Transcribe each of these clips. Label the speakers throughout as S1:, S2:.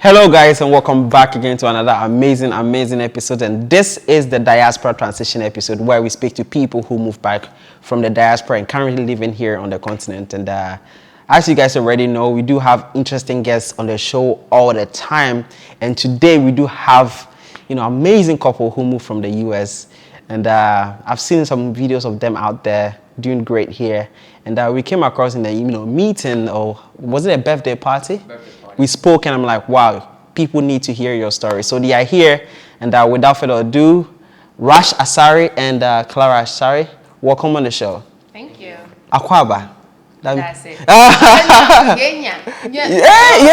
S1: Hello guys, and welcome back again to another amazing episode. And this is the diaspora transition episode where we speak to people who moved back from the diaspora and currently living here on the continent. And as you guys already know, we do have interesting guests on the show all the time. And today we do have amazing couple who moved from the US. And I've seen some videos of them out there doing great here. And we came across in the meeting, or was it a birthday party? We spoke and I'm like, wow, people need to hear your story. So they are here, and without further ado, Rash Asare and Clara Asare, welcome on the show.
S2: Thank you.
S1: Akwaba.
S2: That's it.
S1: Yeah,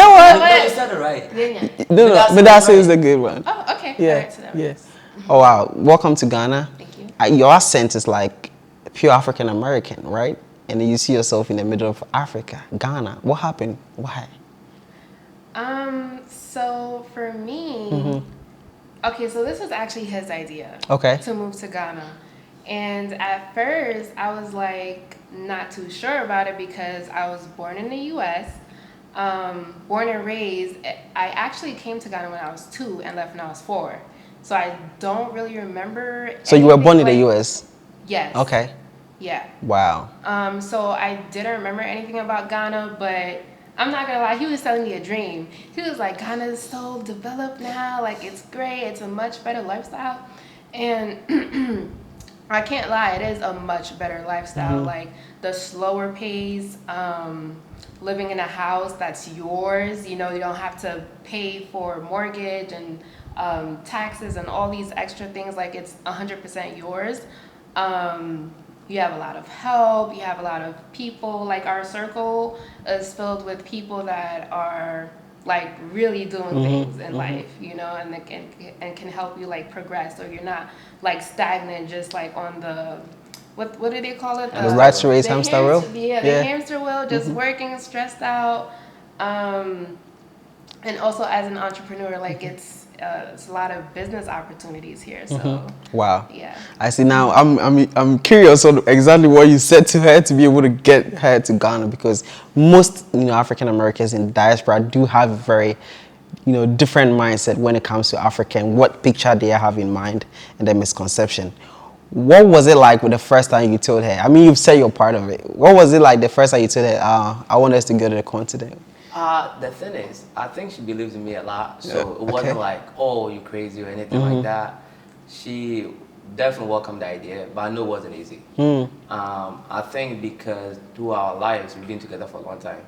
S1: what?
S3: No, you said it right.
S1: No, Medase is a good one.
S2: Oh, okay.
S1: Yeah,
S2: All right, so
S1: yes. Oh, wow. Welcome to Ghana.
S2: Thank you.
S1: Your accent is like pure African American, right? And then you see yourself in the middle of Africa, Ghana. What happened? Why?
S2: So for me, okay, so this was actually his idea.
S1: Okay.
S2: To move to Ghana. And at first, I was like not too sure about it because I was born in the US, born and raised. I actually came to Ghana when I was 2 and left when I was 4. So I don't really remember.
S1: So you were born in the US?
S2: Yes.
S1: Okay.
S2: Yeah.
S1: Wow.
S2: So I didn't remember anything about Ghana, but I'm not gonna lie, he was telling me a dream. He was like, Ghana is so developed now, like it's great, it's a much better lifestyle. And I can't lie, it is a much better lifestyle. Like the slower pace, living in a house that's yours, you don't have to pay for mortgage and taxes and all these extra things, like it's 100% yours. You have a lot of help, you have a lot of people, like our circle is filled with people that are like really doing things in life, and they can help you like progress, so you're not like stagnant just like on the what do they call it?
S1: The rat race, hamster wheel?
S2: Yeah, the hamster wheel, just working, stressed out. And also as an entrepreneur, like it's a lot of business opportunities here. So
S1: Wow.
S2: yeah.
S1: I see. Now I'm curious on exactly what you said to her to be able to get her to Ghana, because most African Americans in diaspora do have a very different mindset when it comes to Africa and what picture they have in mind and the misconception. What was it like with the first time you told her? I mean, you've said you're part of it. What was it like the first time you told her, I want us to go to the continent?
S3: The thing is, I think she believes in me a lot, so it wasn't like, oh, you crazy or anything like that. She definitely welcomed the idea, but I know it wasn't easy. I think because through our lives, we've been together for a long time.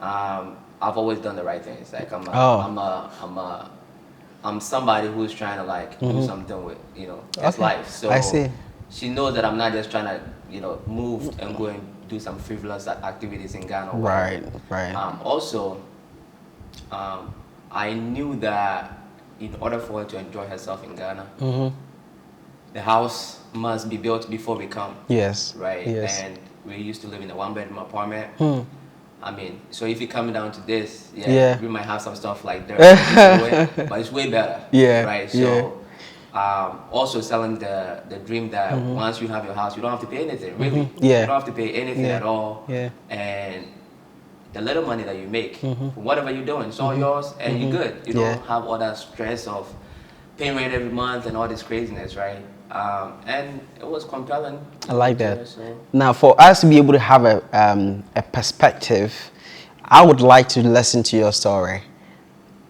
S3: I've always done the right things. Like I'm somebody who's trying to like do something with his life. So
S1: I see.
S3: She knows that I'm not just trying to move and go and do some frivolous activities in Ghana.
S1: Right.
S3: Also, I knew that in order for her to enjoy herself in Ghana, the house must be built before we come.
S1: Yes.
S3: Right.
S1: Yes.
S3: And we used to live in a 1-bedroom apartment. I mean, so if you're coming down to this, we might have some stuff like that, but it's way better.
S1: Yeah.
S3: Right. So. Also selling the dream that once you have your house, you don't have to pay anything, really.
S1: Yeah.
S3: You don't have to pay anything at all.
S1: Yeah.
S3: And the little money that you make, from whatever you're doing, it's all yours, and you're good. You don't have all that stress of paying rent every month and all this craziness, right? And it was compelling.
S1: I like that. So. Now, for us to be able to have a perspective, I would like to listen to your story.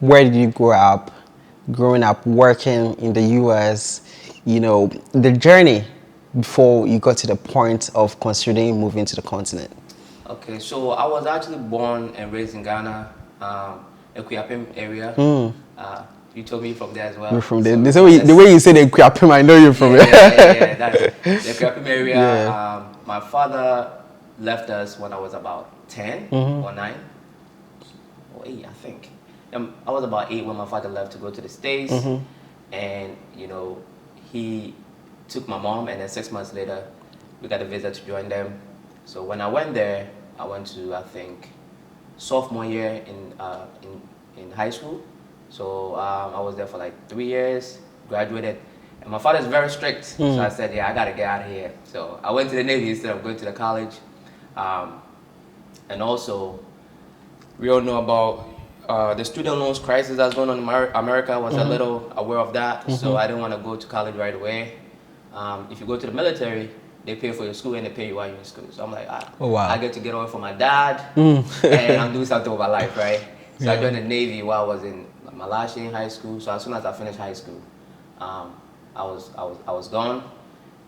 S1: Where did you grow up? Growing up, working in the US, the journey before you got to the point of considering moving to the continent.
S3: Okay, so I was actually born and raised in Ghana, Equiapim area. You told me from there as well.
S1: You're from there. So the way you say the Equiapim, I know you're from there.
S3: Yeah, that's the Equiapim area. Yeah. My father left us when I was about 10 or 9 or 8, I think. I was about 8 when my father left to go to the States, and he took my mom, and then 6 months later, we got a visa to join them. So when I went there, I went to, I think, sophomore year in high school. So I was there for like 3 years, graduated, and my father's very strict. So I said, I gotta get out of here. So I went to the Navy instead of going to the college, and also we all know about the student loans crisis that's going on in America was a little aware of that, so I didn't want to go to college right away. If you go to the military, they pay for your school and they pay you while you're in school. So I'm like,
S1: Oh, wow.
S3: I get to get away from my dad and I'm doing something with my life, right? So I joined the Navy while I was in my last year in high school. So as soon as I finished high school, I was gone,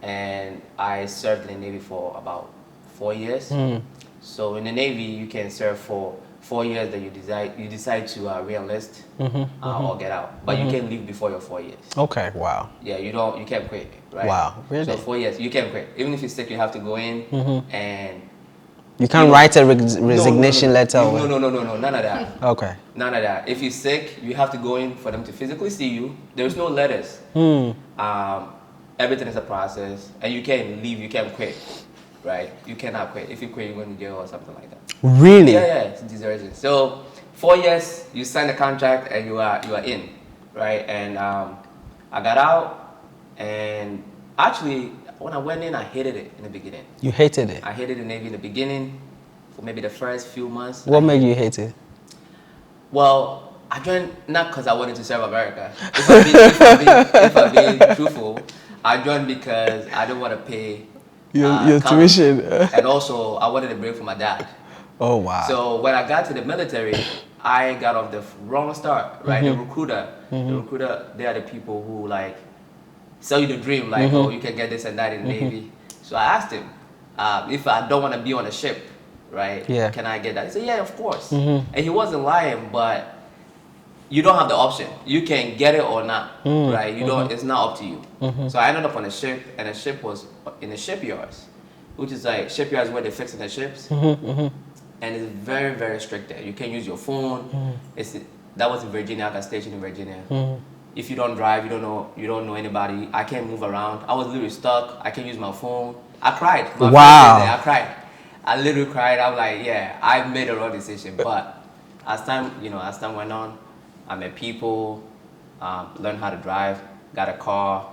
S3: and I served in the Navy for about 4 years. So in the Navy, you can serve for 4 years, that you decide to re-enlist or get out, but you can leave before your 4 years.
S1: Okay, wow.
S3: Yeah, you can't quit, right?
S1: Wow, really?
S3: So 4 years, you can't quit. Even if you're sick, you have to go in and
S1: you can't write a resignation letter.
S3: No, none of that.
S1: Okay.
S3: None of that. If you're sick, you have to go in for them to physically see you. There's no letters. Everything is a process, and you can't leave. You can't quit, right? You cannot quit. If you quit, you're going to jail or something like that.
S1: Really?
S3: Yeah, it's desertion. So 4 years, you sign the contract, and you are in, right? And I got out, and actually, when I went in, I hated it in the beginning.
S1: You hated it?
S3: I hated the Navy in the beginning, for maybe the first few months.
S1: What made you hate it?
S3: Well, I joined not because I wanted to serve America. If I'm being truthful, I joined because I didn't want to pay
S1: your tuition.
S3: And also, I wanted a break from my dad.
S1: Oh, wow.
S3: So when I got to the military, I got off the wrong start, right? The recruiter, they are the people who like sell you the dream, like, oh, you can get this and that in the Navy. So I asked him, if I don't want to be on a ship, right?
S1: Yeah.
S3: Can I get that? He said, yeah, of course. And he wasn't lying, but you don't have the option. You can get it or not, right? You don't. It's not up to you. So I ended up on a ship, and the ship was in the shipyards, which is like shipyards where they're fixing the ships. And it's very, very strict there. You can't use your phone. That was in Virginia. I got stationed in Virginia. If you don't drive, you don't know anybody. I can't move around. I was literally stuck. I can't use my phone. I cried. My
S1: Wow.
S3: first day there, I cried. I literally cried. I was like, yeah, I made a wrong decision. But as time went on, I met people, learned how to drive, got a car,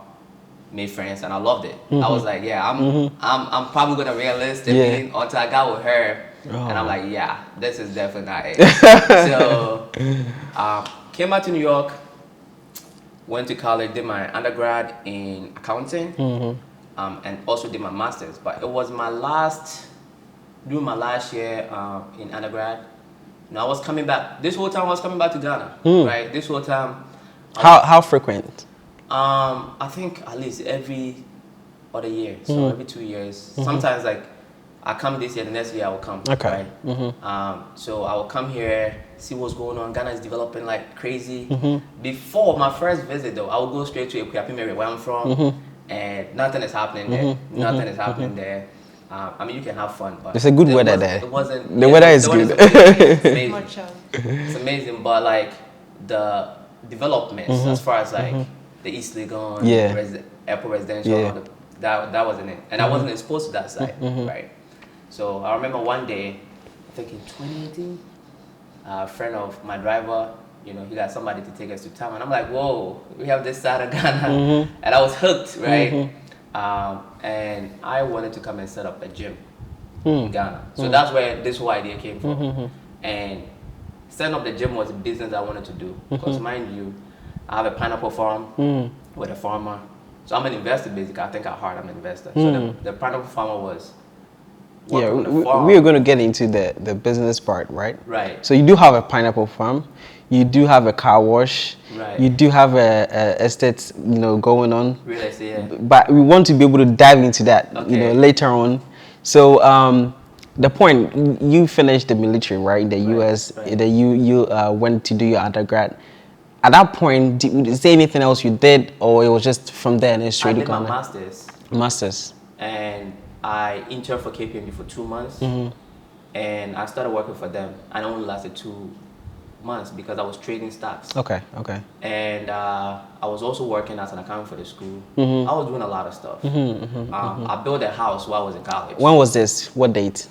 S3: made friends, and I loved it. I was like, yeah, I'm probably gonna re-enlist until I got with her. And I'm like, yeah, this is definitely not it. So came back to New York, went to college, did my undergrad in accounting, and also did my master's. But it was during my last year in undergrad. I was coming back. This whole time I was coming back to Ghana, right? This whole time.
S1: How frequent?
S3: I think at least every other year, so every 2 years. Sometimes like I come this year, the next year I will come.
S1: Okay.
S3: Right? So I will come here, see what's going on. Ghana is developing like crazy. Before my first visit though, I would go straight to Ekuapemere, where I'm from, and nothing is happening there. Nothing is happening there. I mean, you can have fun, but
S1: it's a good weather there.
S3: It wasn't.
S1: The weather is good.
S3: It's amazing. It's amazing, but like the developments as far as like the East Legon, airport residential, that wasn't it, and I wasn't exposed to that side, right? So I remember one day, I think in 2018, a friend of my driver, he got somebody to take us to town, and I'm like, whoa, we have this side of Ghana, and I was hooked, right? And I wanted to come and set up a gym in Ghana. So that's where this whole idea came from. And setting up the gym was a business I wanted to do. Because mind you, I have a pineapple farm with a farmer. So I'm an investor basically. I think at heart I'm an investor. So the pineapple farmer was working on the farm.
S1: We are going to get into the business part, right?
S3: Right.
S1: So you do have a pineapple farm. You do have a car wash.
S3: Right.
S1: You do have a estate, going on.
S3: Real estate, yeah.
S1: But we want to be able to dive into that, later on. So the point, you finished the military, right? In the U.S.
S3: Right.
S1: That you went to do your undergrad. At that point, is there anything else you did, or it was just from there and straight to Ghana?
S3: I did my master's.
S1: Masters.
S3: And I interned for KPMG for 2 months. And I started working for them. And it only lasted 2 months because I was trading stocks.
S1: Okay.
S3: And I was also working as an accountant for the school. I was doing a lot of stuff. I built a house while I was in college.
S1: When was this? What date?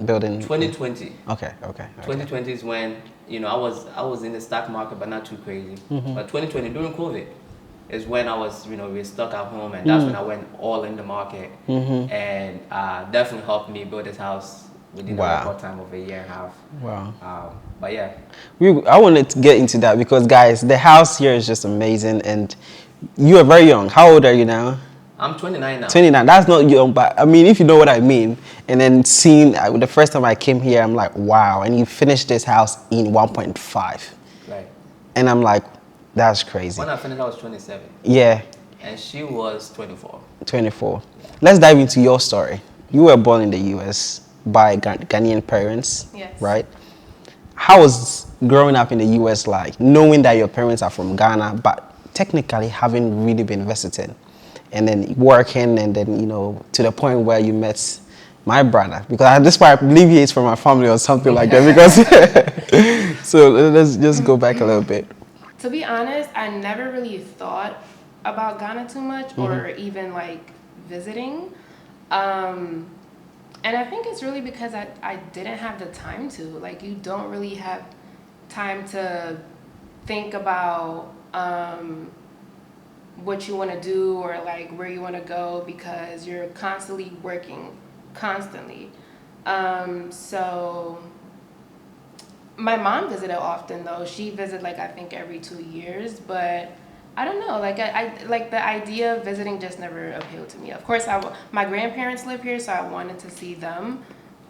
S1: Building?
S3: 2020.
S1: Okay.
S3: 2020 is when I was in the stock market, but not too crazy. But 2020 during COVID is when I was we were stuck at home, and that's when I went all in the market, and definitely helped me build this house within a
S1: Wow.
S3: record time of a year and a half.
S1: Wow.
S3: But yeah,
S1: I wanted to get into that because, guys, the house here is just amazing, and you are very young. How old are you now?
S3: I'm 29 now.
S1: 29. That's not young, but I mean, if you know what I mean. And then seeing the first time I came here, I'm like, wow. And you finished this house in 1.5.
S3: Right.
S1: And I'm like, that's crazy.
S3: When I finished, I was 27.
S1: Yeah.
S3: And she was 24.
S1: 24. Let's dive into your story. You were born in the US by Ghanaian parents,
S2: Yes.
S1: right? How was growing up in the US like, knowing that your parents are from Ghana, but technically haven't really been visiting? And then working, and then, to the point where you met my brother. Because at this point, I believe he is from my family or something like that. Because so let's just go back a little bit.
S2: To be honest, I never really thought about Ghana too much, or even like visiting. And I think it's really because I didn't have the time to. Like, you don't really have time to think about what you want to do, or like where you want to go, because you're constantly working, constantly. So my mom visited often though. She visited like I think every 2 years, but I don't know. Like I like the idea of visiting just never appealed to me. Of course, my grandparents live here, so I wanted to see them,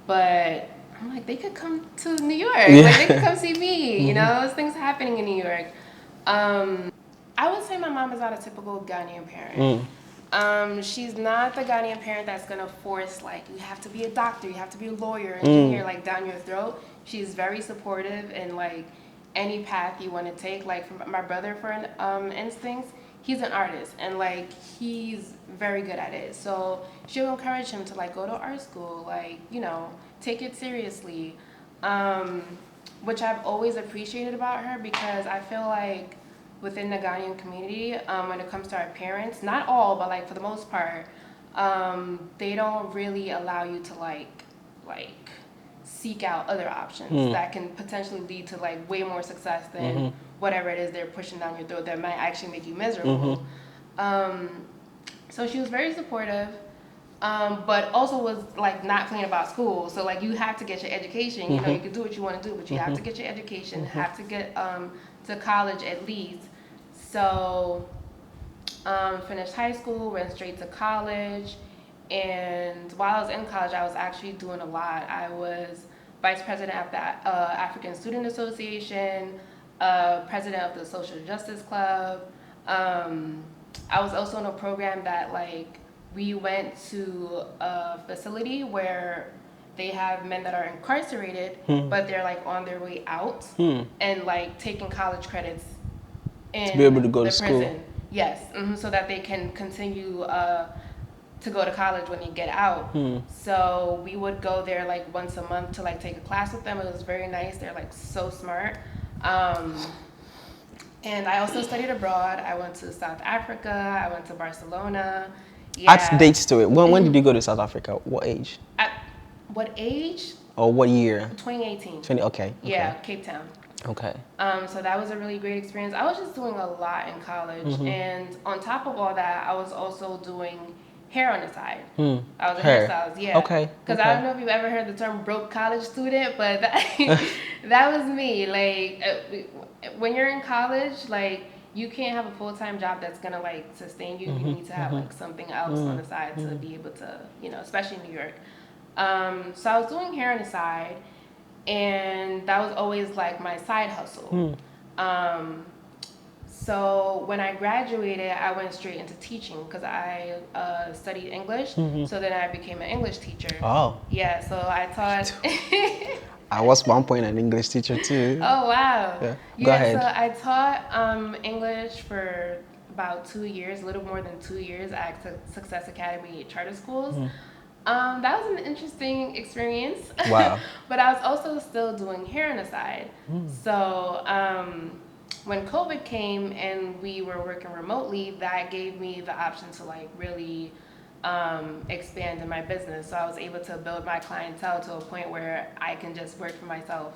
S2: but I'm like, they could come to New York.
S1: Yeah.
S2: Like, they could come see me. You know, there's things happening in New York. I would say my mom is not a typical Ghanaian parent. She's not the Ghanaian parent that's gonna force, like, you have to be a doctor, you have to be a lawyer, engineer, like, down your throat. She's very supportive in like any path you want to take. Like, for my brother, for instance, he's an artist, and like he's very good at it. So she'll encourage him to like go to art school, like, take it seriously, which I've always appreciated about her, because I feel like within the Ghanaian community, when it comes to our parents, not all, but like for the most part, they don't really allow you to like seek out other options that can potentially lead to like way more success than whatever it is they're pushing down your throat that might actually make you miserable. So she was very supportive, but also was like not playing about school. So like, you have to get your education. You can do what you want to do, but you have to get your education. Have to get to college at least. So finished high school, went straight to college. And while I was in college, I was actually doing a lot. I was vice president of the African Student Association, president of the Social Justice Club. I was also in a program that like, we went to a facility where they have men that are incarcerated, but they're like on their way out and like taking college credits in
S1: To be able to go
S2: the
S1: to school.
S2: prison. Yes, so that they can continue to go to college when you get out. So we would go there like once a month to like take a class with them. It was very nice. They're like so smart. And I also studied abroad. I went to South Africa. I went to Barcelona. Yeah.
S1: Add dates to it. When did you go to South Africa? What age?
S2: At what age?
S1: Or what year?
S2: 2018.
S1: 20. Okay.
S2: Yeah, Cape Town.
S1: Okay.
S2: So that was a really great experience. I was just doing a lot in college, and on top of all that, I was also doing hair on the side. I was a hairstylist, yeah.
S1: Okay.
S2: Because I don't know if you've ever heard the term broke college student, but that was me. Like, when you're in college, like, you can't have a full-time job that's gonna like sustain you. You need to have like something else on the side to be able to, especially in New York. So I was doing hair on the side, and that was always like my side hustle. So when I graduated, I went straight into teaching because I studied English. So then I became an English teacher.
S1: Oh.
S2: Yeah, so I taught.
S1: I was one point an English teacher too.
S2: Oh, wow.
S1: Yeah. Go ahead.
S2: So I taught English for about 2 years, a little more than 2 years at Success Academy charter schools. That was an interesting experience.
S1: Wow.
S2: But I was also still doing hair on the side. So when COVID came and we were working remotely, that gave me the option to like really expand in my business. So I was able to build my clientele to a point where I can just work for myself.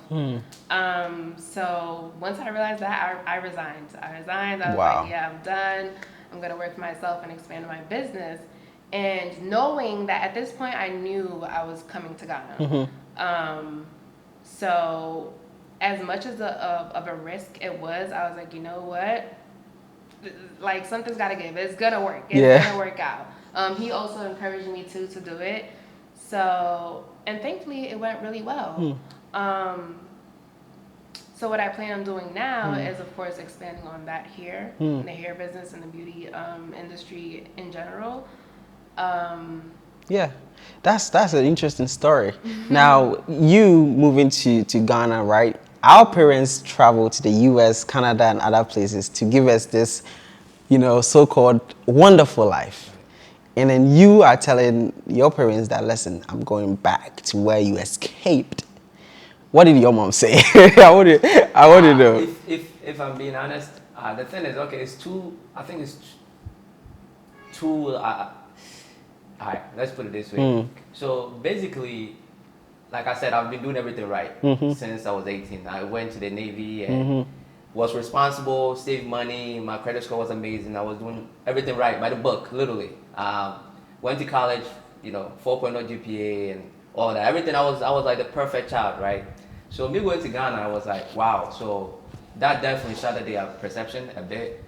S2: So once I realized that, I resigned. I was like, yeah, I'm done. I'm going to work for myself and expand my business. And knowing that at this point, I knew I was coming to Ghana. So as much as of a risk it was, I was like, you know what? Like something's got to give. It's gonna work. It's gonna work out. He also encouraged me too to do it. So and thankfully it went really well. So what I plan on doing now is, of course, expanding on that here in the hair business and the beauty industry in general.
S1: Yeah, that's an interesting story. Now, you moving to Ghana, right? Our parents traveled to the US, Canada, and other places to give us this, so-called wonderful life. And then you are telling your parents that, listen, I'm going back to where you escaped. What did your mom say? I want to know.
S3: If I'm being honest, the thing is, okay, it's too. I think it's too. All right, let's put it this way. So basically, like I said, I've been doing everything right since I was 18. I went to the Navy and was responsible, saved money. My credit score was amazing. I was doing everything right by the book, literally. Went to college, 4.0 GPA and all that. Everything, I was like the perfect child, right? So me going to Ghana, I was like, wow. So that definitely shattered their perception a bit,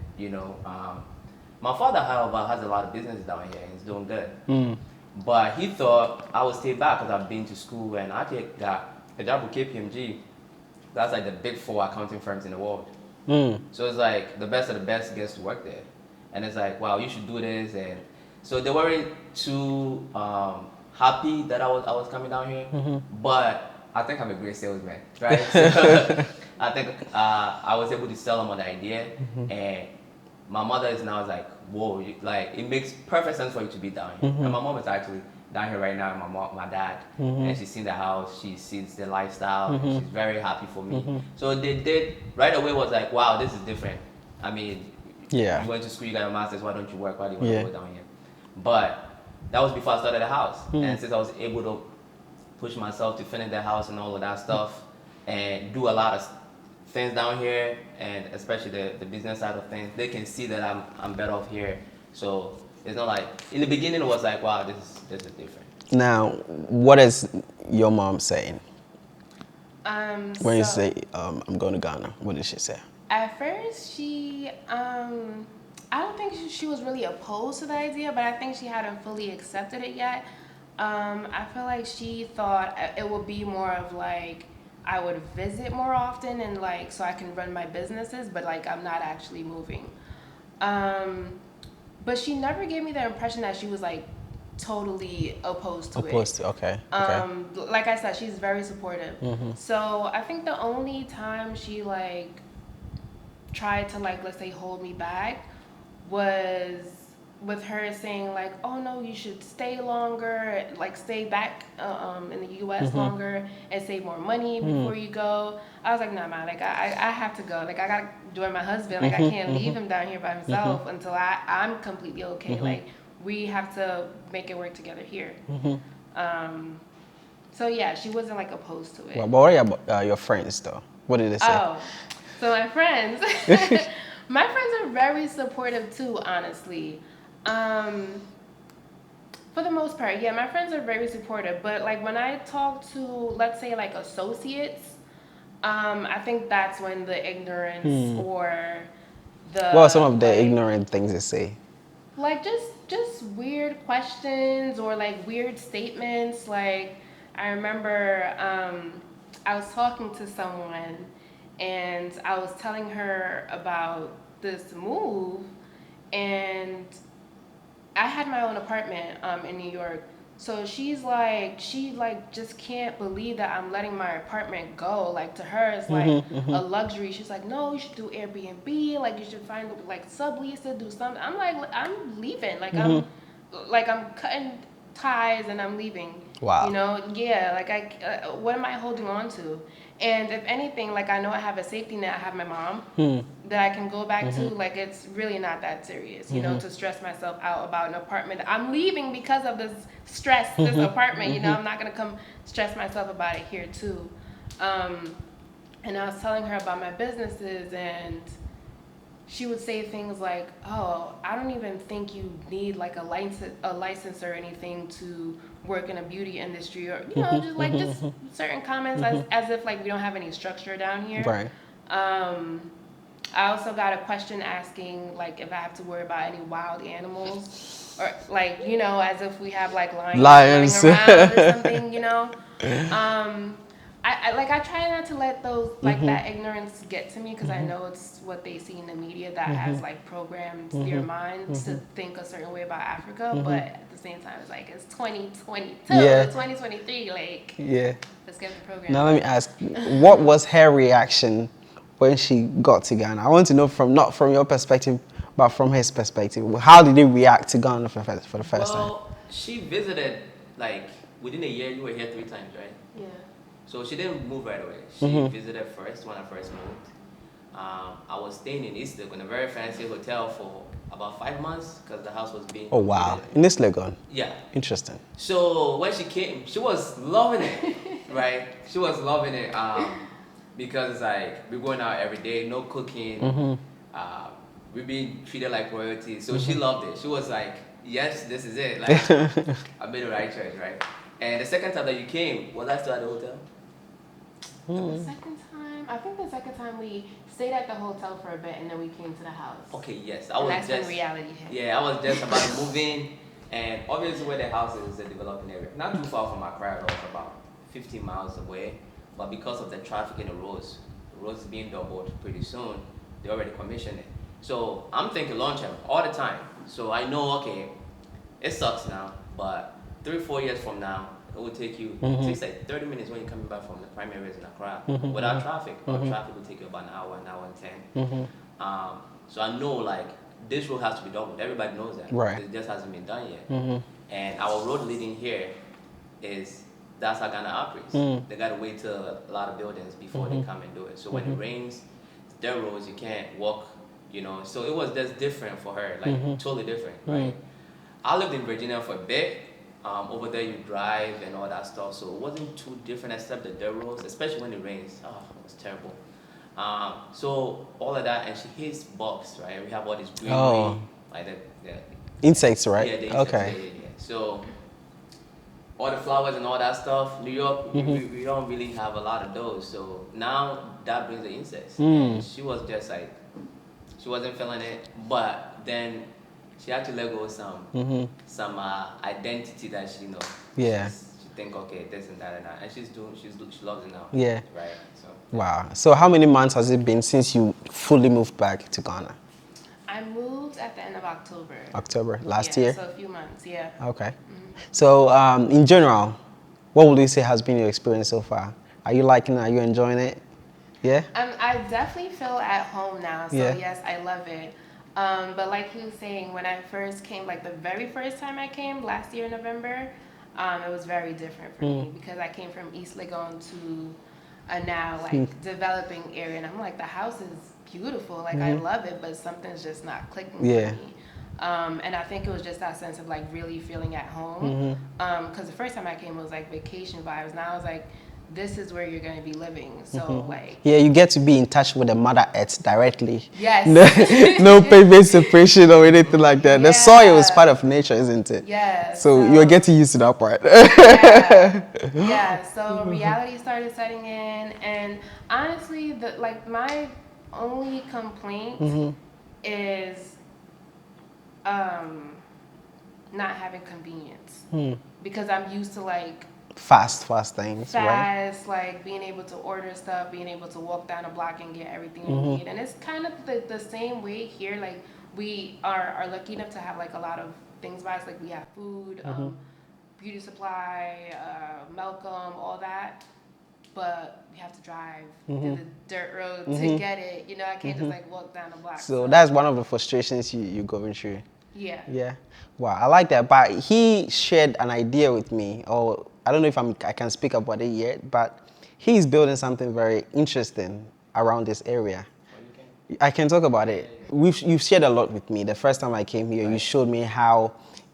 S3: My father, however, has a lot of business down here and he's doing good. But he thought I would stay back because I've been to school and I actually got a job with KPMG. That's like the big 4 accounting firms in the world. So it's like the best of the best gets to work there. And it's like, wow, you should do this. And so they weren't too happy that I was coming down here. But I think I'm a great salesman, right? So I think I was able to sell them on the idea. And my mother is now like, whoa, it makes perfect sense for you to be down here. And my mom is actually down here right now, and my dad. And she's seen the house, she sees the lifestyle, and she's very happy for me. So they did, right away was like, wow, this is different. I mean, you went to school, you got a master's, why don't you work? Why do you want to go down here? But that was before I started the house. And since I was able to push myself to finish the house and all of that stuff, and do a lot of things down here, and especially the business side of things, they can see that I'm better off here. So it's not like, in the beginning it was like, wow, this is different.
S1: Now, what is your mom saying? When you say, I'm going to Ghana, what did she say?
S2: At first, she, I don't think she was really opposed to the idea, but I think she hadn't fully accepted it yet. I feel like she thought it would be more of like, I would visit more often and like, so I can run my businesses, but like, I'm not actually moving. But she never gave me the impression that she was like totally opposed to it.
S1: Okay.
S2: Like I said, she's very supportive. So I think the only time she like tried to like, let's say, hold me back was with her saying like, oh no, you should stay longer, like stay back in the US longer and save more money before you go. I was like, nah, man, like I have to go. Like I gotta join my husband. Like I can't leave him down here by himself until I'm completely okay. Like we have to make it work together here. So yeah, she wasn't like opposed to it.
S1: Well, but what about your friends though? What did they say?
S2: Oh, so my friends, my friends are very supportive too, honestly. For the most part, yeah, my friends are very supportive. But like when I talk to, let's say, like associates, I think that's when the ignorance or the
S1: What are some of the ignorant things they say?
S2: Like just weird questions or like weird statements. Like I remember I was talking to someone and I was telling her about this move, and I had my own apartment in New York. So she just can't believe that I'm letting my apartment go. Like to her, it's like a luxury. She's like, no, you should do Airbnb. Like you should find like sublease to do something. I'm like, I'm leaving. Like I'm cutting ties and I'm leaving.
S1: Wow.
S2: You know, yeah. Like what am I holding on to? And if anything, like I know I have a safety net. I have my mom that I can go back to. Like it's really not that serious, you know, to stress myself out about an apartment. I'm leaving because of this stress, this apartment. You know, I'm not gonna come stress myself about it here too. And I was telling her about my businesses, and she would say things like, "Oh, I don't even think you need like a license or anything to work in a beauty industry," or just like just certain comments as if like we don't have any structure down here.
S1: Right.
S2: I also got a question asking like if I have to worry about any wild animals, or like as if we have like lions running around or something. I try not to let those that ignorance get to me, because I know it's what they see in the media that has like programmed their minds to think a certain way about Africa. But at the same time, it's like it's 2022, 2023. Like, let's get the program.
S1: Now let me ask, what was her reaction when she got to Ghana? I want to know not from your perspective, but from his perspective. How did he react to Ghana for the first time?
S3: Well, she visited like within a year. You were here 3 times, right?
S2: Yeah.
S3: So she didn't move right away. She visited first when I first moved. I was staying in East Legon, a very fancy hotel, for about 5 months because the house was being.
S1: Oh wow! In East Legon.
S3: Yeah.
S1: Interesting.
S3: So when she came, she was loving it, right? She was loving it because it's like we're going out every day, no cooking. We're being treated like royalty. So she loved it. She was like, "Yes, this is it. Like I made the right choice, right?" And the second time that you came, was I still at the hotel?
S2: The second time, I think the second time we stayed at the hotel for a bit and then we came to the house.
S3: Okay, yes.
S2: That's when reality hit.
S3: Yeah, I was just about to move in, and obviously where the house is a developing area. Not too far from Accra, though, it's about 15 miles away. But because of the traffic in the roads being doubled pretty soon, they already commissioned it. So I'm thinking long term all the time. So I know, okay, it sucks now, but 3-4 years from now, it will take you, it takes like 30 minutes when you're coming back from the prime areas in Accra without traffic. Or traffic will take you about an hour and 10. So I know like this road has to be doubled. Everybody knows that.
S1: Right.
S3: It just hasn't been done yet. And our road leading here that's how Ghana operates. They gotta wait till a lot of buildings before they come and do it. So when it rains, their roads, you can't walk, So it was just different for her, like totally different, right? I lived in Virginia for a bit. Over there you drive and all that stuff, so it wasn't too different except the dirt roads, especially when it rains. Oh, it was terrible. So all of that, and she hates bugs, right? We have all this greenery, like the
S1: insects, right?
S3: Yeah, the insects,
S1: okay.
S3: Yeah. So all the flowers and all that stuff, New York, we don't really have a lot of those. So now that brings the insects. And she was just like, she wasn't feeling it, but then she had to let go of some identity that she
S1: Yeah.
S3: She think, okay, this and that, and she loves it now.
S1: Yeah.
S3: Right. So.
S1: Wow. So how many months has it been since you fully moved back to Ghana?
S2: I moved at the end of October.
S1: October last year.
S2: So a few months. Yeah.
S1: Okay. So in general, what would you say has been your experience so far? Are you liking it? Are you enjoying it? Yeah.
S2: I definitely feel at home now. So yes, I love it. But like he was saying, when I first came, like the very first time I came last year in November, it was very different for me because I came from East Legon to a now like developing area, and I'm like, the house is beautiful, like I love it, but something's just not clicking for me. And I think it was just that sense of like really feeling at home. Because the first time I came, it was like vacation vibes. Now I was like, this is where you're going to be living. So like,
S1: yeah, you get to be in touch with the Mother Earth directly.
S2: Yes.
S1: No pavement separation or anything like that. The soil is part of nature, isn't it?
S2: Yeah.
S1: So you're getting used to that part.
S2: Yeah. So reality started setting in, and honestly, my only complaint is not having convenience, because I'm used to like
S1: fast things, right?
S2: like being able to order stuff, being able to walk down a block and get everything you need. And it's kind of the same way here. Like we are lucky enough to have like a lot of things by us. Like we have food, beauty supply, Malcolm, all that. But we have to drive through the dirt road to get it. I can't just like walk down the block.
S1: So that's one of the frustrations you're going through.
S2: Yeah.
S1: Yeah. Wow, I like that. But he shared an idea with me, or I don't know if I can speak about it yet, but he's building something very interesting around this area. I can talk about it. You've shared a lot with me. The first time I came here, you showed me how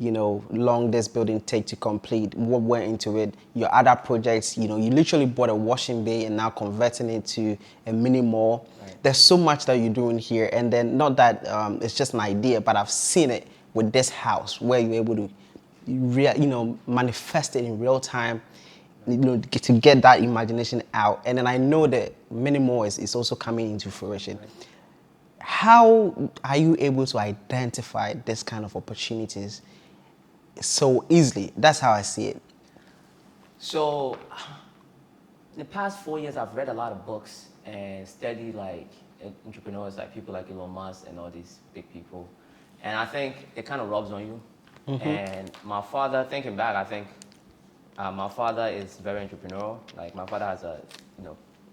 S1: long this building take to complete, what went into it, your other projects, you literally bought a washing bay and now converting it to a mini mall. Right. There's so much that you're doing here. And then not that it's just an idea, but I've seen it with this house where you're able to manifest it in real time, to get that imagination out. And then I know that many more is also coming into fruition. Right. How are you able to identify this kind of opportunities so easily? That's how I see it.
S3: So, in the past 4 years, I've read a lot of books and studied like entrepreneurs, like people like Elon Musk and all these big people. And I think it kind of rubs on you. Mm-hmm. And my father, thinking back, I think my father is very entrepreneurial. Like my father has a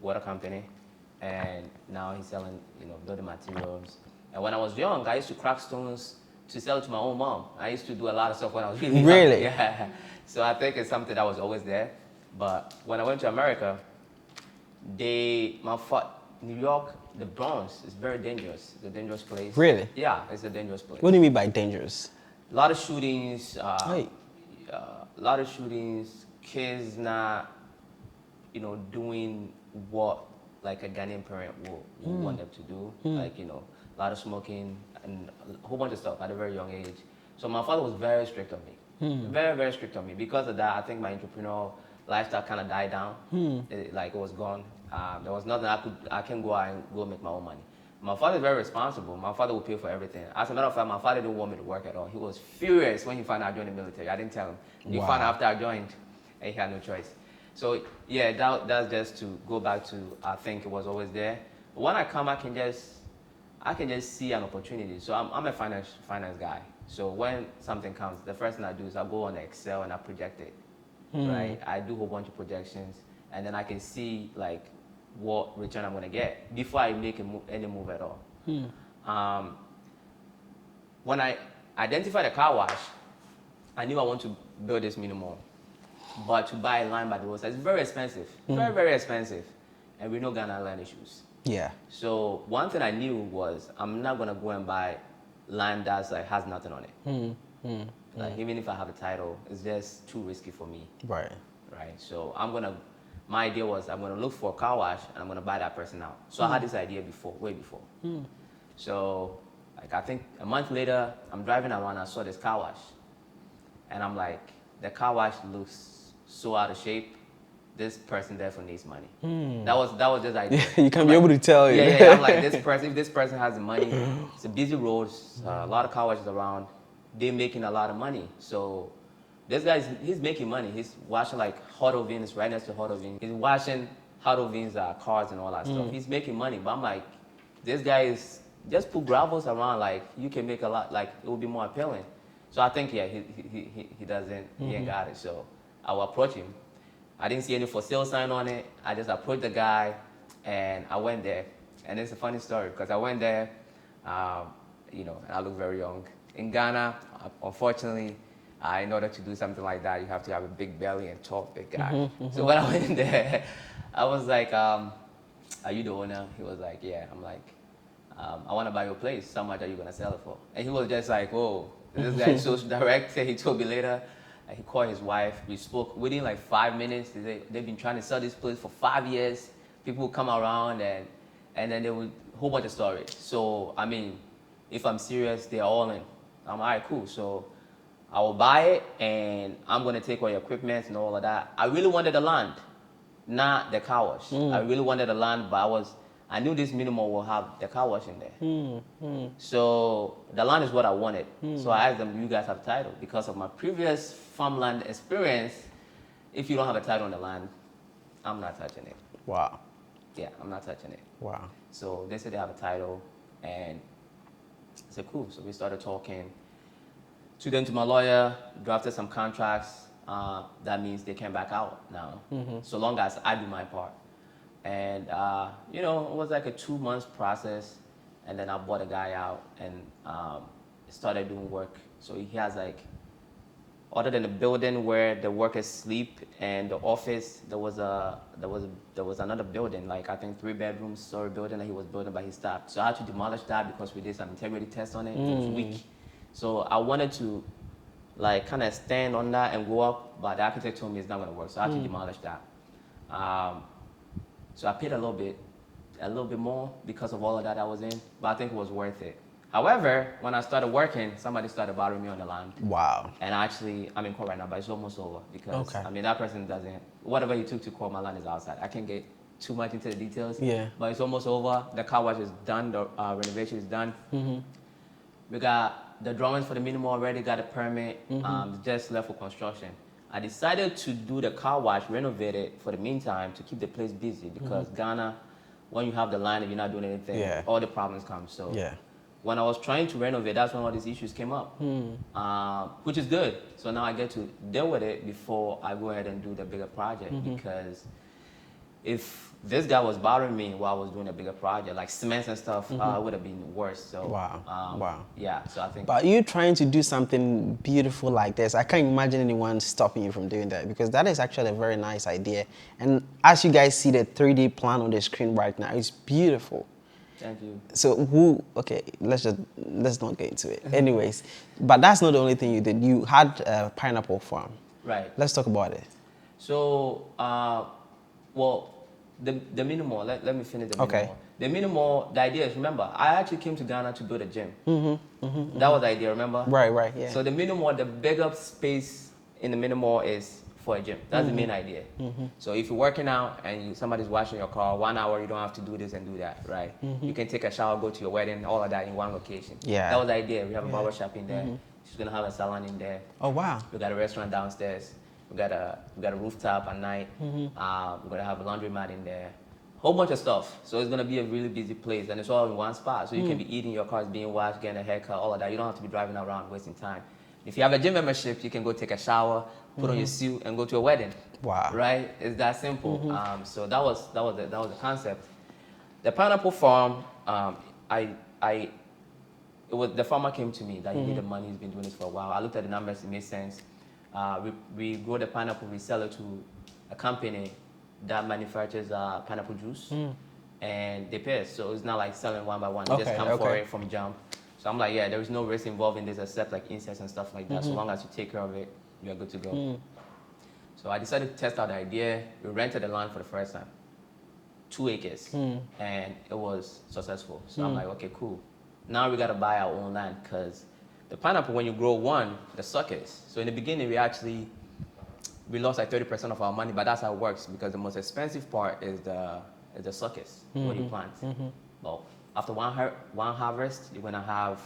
S3: water company, and now he's selling building materials. And when I was young, I used to crack stones to sell to my own mom. I used to do a lot of stuff when I was really young.
S1: Really?
S3: Yeah. So I think it's something that was always there. But when I went to America, New York, the Bronx is very dangerous. It's a dangerous place.
S1: Really?
S3: Yeah, it's a dangerous place.
S1: What do you mean by dangerous?
S3: A lot of shootings. A lot of shootings. Kids not, doing what like a Ghanaian parent will want them to do. Like a lot of smoking and a whole bunch of stuff at a very young age. So my father was very strict on me. Very, very strict on me. Because of that, I think my entrepreneurial lifestyle kind of died down. It was gone. There was nothing I can go out and go make my own money. My father is very responsible. My father would pay for everything. As a matter of fact, my father didn't want me to work at all. He was furious when he found out I joined the military. I didn't tell him. He found out after I joined, and he had no choice. So yeah, that's just to go back to, I think it was always there. But when I come, I can just see an opportunity. So I'm a finance guy. So when something comes, the first thing I do is I go on Excel and I project it. Right? I do a whole bunch of projections, and then I can see like what return I'm gonna get before I make any move at all. When I identified a car wash, I knew I want to build this mini mall. But to buy land by the roadside is very expensive, very, very expensive. And we know Ghana land issues. Yeah. So one thing I knew was I'm not gonna go and buy land that's like has nothing on it. Like even if I have a title, it's just too risky for me. Right. Right. So my idea was I'm gonna look for a car wash and I'm gonna buy that person out. So I had this idea way before. So like I think a month later, I'm driving around, I saw this car wash. And I'm like, the car wash looks so out of shape. This person definitely needs money. That was just idea.
S1: You can be able to tell.
S3: Yeah. I'm like, if this person has the money, it's a busy road, a lot of car washes around, they're making a lot of money. So this guy, he's making money. He's washing like hot ovens right next to hot ovens. He's washing hot ovens, cars and all that stuff. He's making money. But I'm like, this guy is just put gravels around. Like you can make a lot. Like it will be more appealing. So I think he doesn't. He ain't got it. So I will approach him. I didn't see any for sale sign on it. I just approached the guy, and I went there. And it's a funny story because I went there, and I look very young. In Ghana, unfortunately, in order to do something like that, you have to have a big belly and tall, big guy. So when I went there, I was like, "Are you the owner?" He was like, "Yeah." I'm like, "I want to buy your place. How much are you gonna sell it for?" And he was just like, "Oh, this guy is so direct." He told me later. He called his wife. We spoke within like 5 minutes. They've been trying to sell this place for 5 years. People would come around and then they would whole bunch of stories. So I mean, if I'm serious, they're all in. I'm all right, cool. So I will buy it and I'm gonna take all your equipment and all of that. I really wanted the land, not the car wash. I really wanted the land, but I knew this minimal will have the car wash in there. So the land is what I wanted. So I asked them, do you guys have title? Because of my previous farmland experience, if you don't have a title on the land, I'm not touching it. Wow. Yeah, I'm not touching it. Wow. So they said they have a title, and I said, cool. So we started talking. To my lawyer, drafted some contracts. That means they can back out now, so long as I do my part. And, it was like a 2 months process. And then I bought a guy out and started doing work. So he has like, other than the building where the workers sleep and the office, there was another building, like I think 3-bedroom story building that he was building by his staff. So I had to demolish that because we did some integrity tests on it. It was weak. So I wanted to like kind of stand on that and go up, but the architect told me it's not going to work, so I had to demolish that. So I paid a little bit more because of all of that I was in, but I think it was worth it. However, when I started working, somebody started bothering me on the land.
S1: Wow.
S3: And actually, I'm in court right now, but it's almost over because,
S1: Okay.
S3: I mean, that person doesn't, whatever he took to court, my land is outside. I can't get too much into the details.
S1: Yeah.
S3: But it's almost over. The car wash is done. The renovation is done. We got the drawings for the minimum already, got a permit. Just left for construction. I decided to do the car wash, renovate it for the meantime to keep the place busy because Ghana, when you have the land and you're not doing anything, all the problems come. So when I was trying to renovate, that's when all these issues came up, which is good. So now I get to deal with it before I go ahead and do the bigger project because if this guy was bothering me while I was doing a bigger project, like cements and stuff, it would have been worse. So
S1: Wow.
S3: yeah. So I think.
S1: But you trying to do something beautiful like this, I can't imagine anyone stopping you from doing that because that is actually a very nice idea. And as you guys see the 3D plan on the screen right now, it's beautiful.
S3: Thank you.
S1: So okay, let's not get into it. Anyways, but that's not the only thing you did. You had a pineapple farm.
S3: Right.
S1: Let's talk about it.
S3: So, well, the minimal, let me finish the minimal.
S1: Okay.
S3: The minimal, the idea is, remember, I actually came to Ghana to build a gym. That was the idea, remember?
S1: Right, yeah.
S3: So the minimal, the bigger space in the minimal is for a gym. That's the main idea. So if you're working out and somebody's washing your car, 1 hour, you don't have to do this and do that, right? You can take a shower, go to your wedding, all of that in one location.
S1: Yeah.
S3: That was the idea. We have a barber shop in there. She's gonna have a salon in there.
S1: Oh wow.
S3: We got a restaurant downstairs. We got a rooftop at night. We're gonna have a laundromat in there. Whole bunch of stuff. So it's gonna be a really busy place, and it's all in one spot. So you can be eating, your car's being washed, getting a haircut, all of that. You don't have to be driving around wasting time. If you have a gym membership, you can go take a shower, put on your suit, and go to a wedding.
S1: Wow.
S3: Right? It's that simple. So that was the concept. The pineapple farm, the farmer came to me that he needed money. He's been doing this for a while. I looked at the numbers. It made sense. We grow the pineapple. We sell it to a company that manufactures pineapple juice, and they pay us. So it's not like selling one by one. They just come for it from jump. So I'm like, yeah, there is no risk involved in this except like insects and stuff like that. So long as you take care of it, you're good to go. So I decided to test out the idea. We rented the land for the first time, 2 acres, and it was successful. So I'm like, okay, cool. Now we gotta buy our own land because the pineapple, when you grow one, the suckers. So in the beginning, we lost like 30% of our money, but that's how it works because the most expensive part is the suckers when you plant. Well, after one harvest, you're gonna have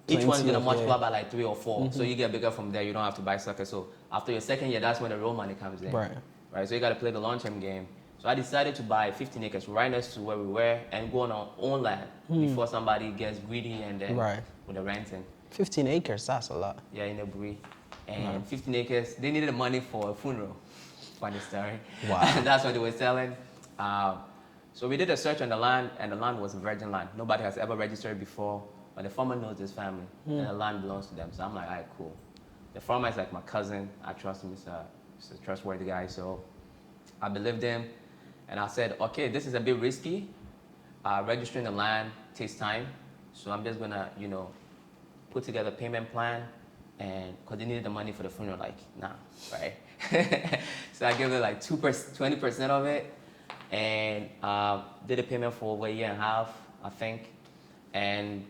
S3: each one is gonna multiply by like 3 or 4. So you get bigger from there. You don't have to buy suckers. So after your second year, that's when the real money comes in. Right. So you gotta play the long-term game. So I decided to buy 15 acres right next to where we were and go on our own land before somebody gets greedy and then with the renting.
S1: 15 acres, that's a lot.
S3: Yeah, in a Buri. And 15 acres, they needed the money for a funeral. Funny story. Wow. That's what they were selling. So we did a search on the land, and the land was virgin land. Nobody has ever registered before, but the farmer knows this family, and the land belongs to them. So I'm like, all right, cool. The farmer is like my cousin. I trust him. He's a trustworthy guy. So I believed him, and I said, okay, this is a bit risky. Registering the land takes time, so I'm just gonna, put together a payment plan, and because they needed the money for the funeral, like, nah, right? So I gave it like 20% of it, and did a payment for over a year and a half, I think, and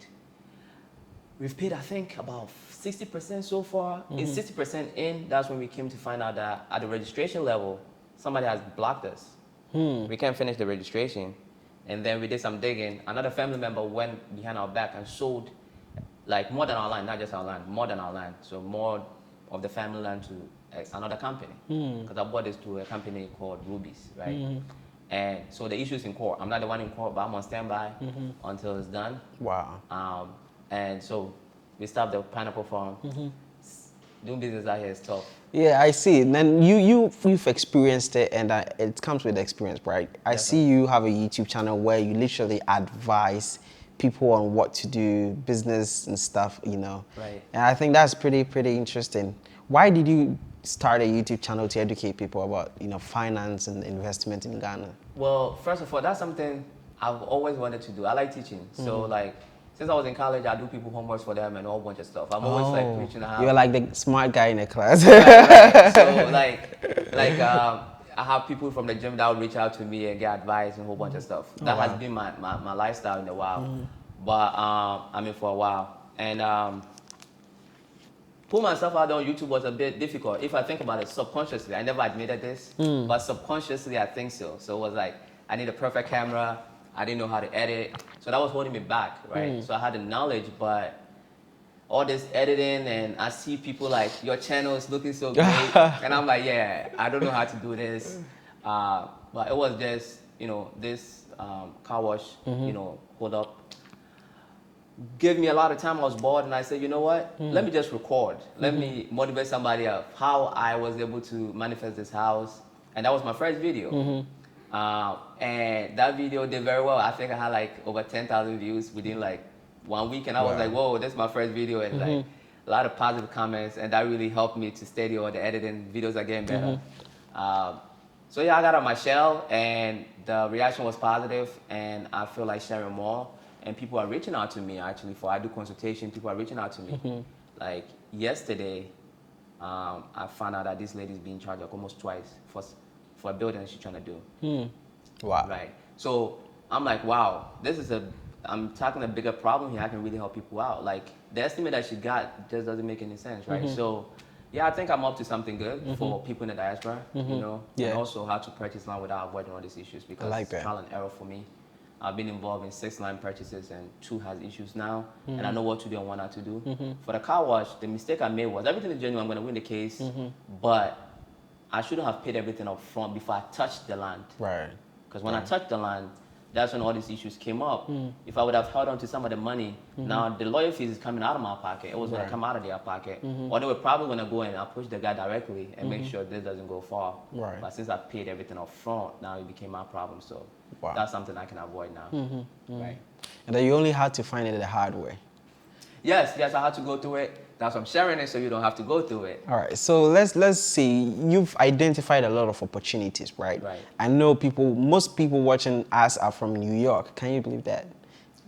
S3: we've paid, I think, about 60% so far. It's 60% in. That's when we came to find out that at the registration level, somebody has blocked us. We can't finish the registration, and then we did some digging. Another family member went behind our back and sold like more than our land, not just our land, more than our land. So more of the family land to another company. Because I bought this to a company called Rubies, right? And so the issue is in court. I'm not the one in court, but I'm on standby until it's done.
S1: Wow.
S3: And so we stopped the pineapple farm. Doing business out here is tough.
S1: Yeah, I see. And then you've experienced it, and it comes with experience, right? I see you have a YouTube channel where you literally advise people on what to do, business and stuff, Right. And I think that's pretty interesting. Why did you start a YouTube channel to educate people about, finance and investment in Ghana?
S3: Well, first of all, that's something I've always wanted to do. I like teaching. So like since I was in college, I do people homework for them and a whole bunch of stuff. I'm always like preaching how.
S1: You're like the smart guy in the class.
S3: Right. So I have people from the gym that will reach out to me and get advice and a whole bunch of stuff. That has been my lifestyle in a while. But I mean for a while. And put myself out there on YouTube was a bit difficult. If I think about it subconsciously, I never admitted this, but subconsciously I think so. So it was like I need a perfect camera. I didn't know how to edit, so that was holding me back, right? So I had the knowledge, but all this editing, and I see people like your channel is looking so great, and I'm like, yeah, I don't know how to do this. But it was just this car wash, hold up. Gave me a lot of time. I was bored, and I said, you know what? Let me just record. Let me motivate somebody else. How I was able to manifest this house, and that was my first video. And that video did very well. I think I had like over 10,000 views within like 1 week, and I was like, whoa, this is my first video, and like a lot of positive comments, and that really helped me to steady all the editing. Videos are getting better. So yeah, I got on my shell, and the reaction was positive, and I feel like sharing more. And people are reaching out to me actually I do consultation. People are reaching out to me. Like yesterday, I found out that this lady's being charged like almost twice for a building that she's trying to do.
S1: Wow.
S3: Right. So I'm like, wow, I'm tackling a bigger problem here. I can really help people out. Like the estimate that she got just doesn't make any sense, right? So yeah, I think I'm up to something good for people in the diaspora, and also how to purchase land without avoiding all these issues, because it's trial and error for me. I've been involved in 6 land purchases and 2 has issues now, and I know what to do and what not to do. For the car wash, the mistake I made was everything is genuine. I'm going to win the case, but I shouldn't have paid everything up front before I touched the land.
S1: Right.
S3: Because when I touched the land, that's when all these issues came up. If I would have held on to some of the money, now the lawyer fees is coming out of my pocket. It was going to come out of their pocket. Or they were probably going to go and approach the guy directly and make sure this doesn't go far.
S1: Right.
S3: But since I paid everything up front, now it became my problem. So that's something I can avoid now. Right.
S1: And then you only had to find it the hard way.
S3: Yes, I had to go through it. That's why I'm sharing it, so you don't have to go through it.
S1: All right, so let's see. You've identified a lot of opportunities, right?
S3: Right.
S1: I know most people watching us are from New York. Can you believe that?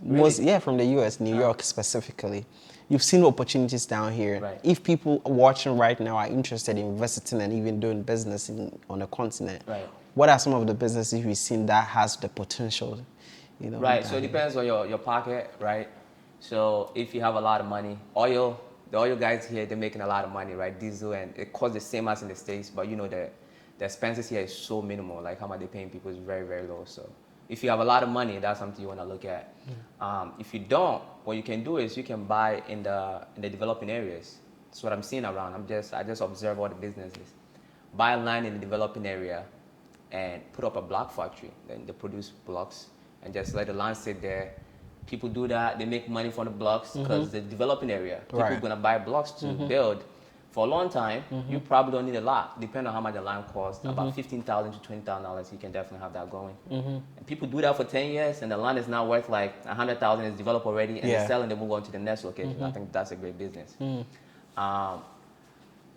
S3: Really?
S1: From the U.S., New York specifically. You've seen opportunities down here.
S3: Right.
S1: If people watching right now are interested in visiting and even doing business on the continent,
S3: right,
S1: what are some of the businesses you've seen that has the potential?
S3: Right. So it depends on your pocket, right? So if you have a lot of money, the oil guys here, they're making a lot of money, right? Diesel, and it costs the same as in the States, but the expenses here is so minimal. Like how much they're paying people is very, very low. So if you have a lot of money, that's something you want to look at. If you don't, what you can do is you can buy in the developing areas. That's what I'm seeing around. I just observe all the businesses. Buy land in the developing area and put up a block factory. Then they produce blocks and just let the land sit there. People do that. They make money from the blocks because the developing area. People are going to buy blocks to build. For a long time, you probably don't need a lot. Depending on how much the land costs, about $15,000 to $20,000, you can definitely have that going. And people do that for 10 years, and the land is now worth like $100,000. It's developed already, and they're selling. They move on to the next location. I think that's a great business.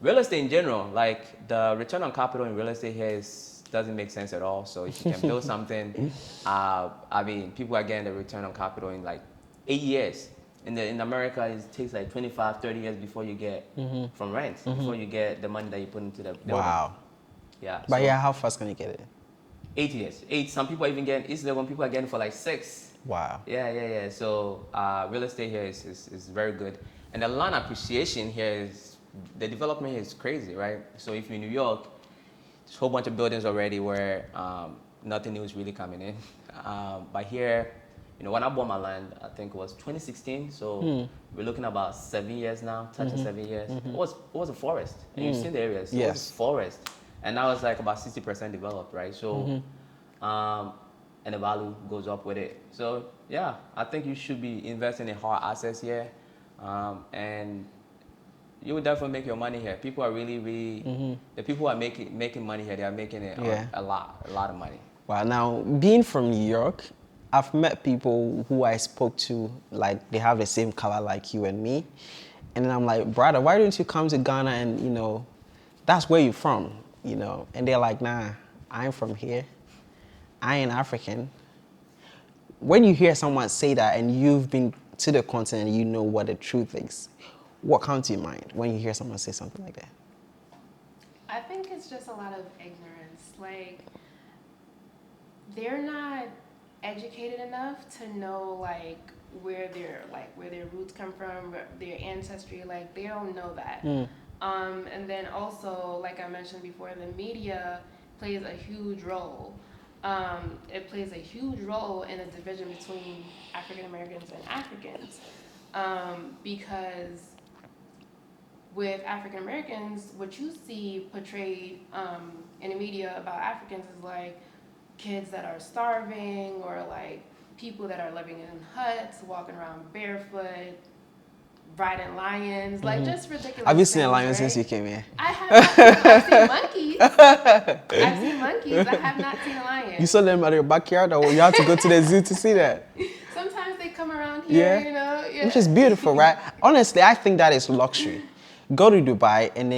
S3: Real estate in general, like the return on capital in real estate here doesn't make sense at all. So if you can build something, I mean, people are getting the return on capital in like 8 years. In America, it takes like 25, 30 years before you get from rent, before you get the money that you put into the building.
S1: Wow.
S3: Yeah.
S1: But so, how fast can you get it?
S3: 8 years. 8. Some people are even getting, it's when people are getting for like 6.
S1: Wow.
S3: Yeah. So real estate here is very good. And the land appreciation here the development here is crazy, right? So if you're in New York, there's a whole bunch of buildings already where nothing new is really coming in. But here, when I bought my land, I think it was 2016. So we're looking about 7 years now, touching 7 years. It was a forest, and you've seen the areas. So it was a forest, and now it's like about 60% developed, right? So, and the value goes up with it. So yeah, I think you should be investing in hard assets here, and you will definitely make your money here. People are really, the people who are making money here, they are making it a lot of money.
S1: Wow. Now, being from New York, I've met people who I spoke to, like they have the same color like you and me. And then I'm like, brother, why don't you come to Ghana and, that's where you're from, And they're like, nah, I'm from here. I ain't African. When you hear someone say that and you've been to the continent, you know what the truth is. What comes to your mind when you hear someone say something like that?
S2: I think it's just a lot of ignorance. Like, they're not educated enough to know like where their roots come from, their ancestry. Like, they don't know that. And then also, like I mentioned before, the media plays a huge role. It plays a huge role in the division between African Americans and Africans, because with African Americans, what you see portrayed in the media about Africans is like kids that are starving, or like people that are living in huts, walking around barefoot, riding lions, like just ridiculous.
S1: Have you seen a
S2: things,
S1: lion
S2: right?
S1: since you came here?
S2: I have. I've seen monkeys. I've seen monkeys. I have not seen a lion.
S1: You saw them at your backyard, or you have to go to the zoo to see that?
S2: Sometimes they come around here,
S1: Yeah.
S2: you know. Yeah.
S1: Which is beautiful, right? Honestly, I think that is luxury. Go to Dubai and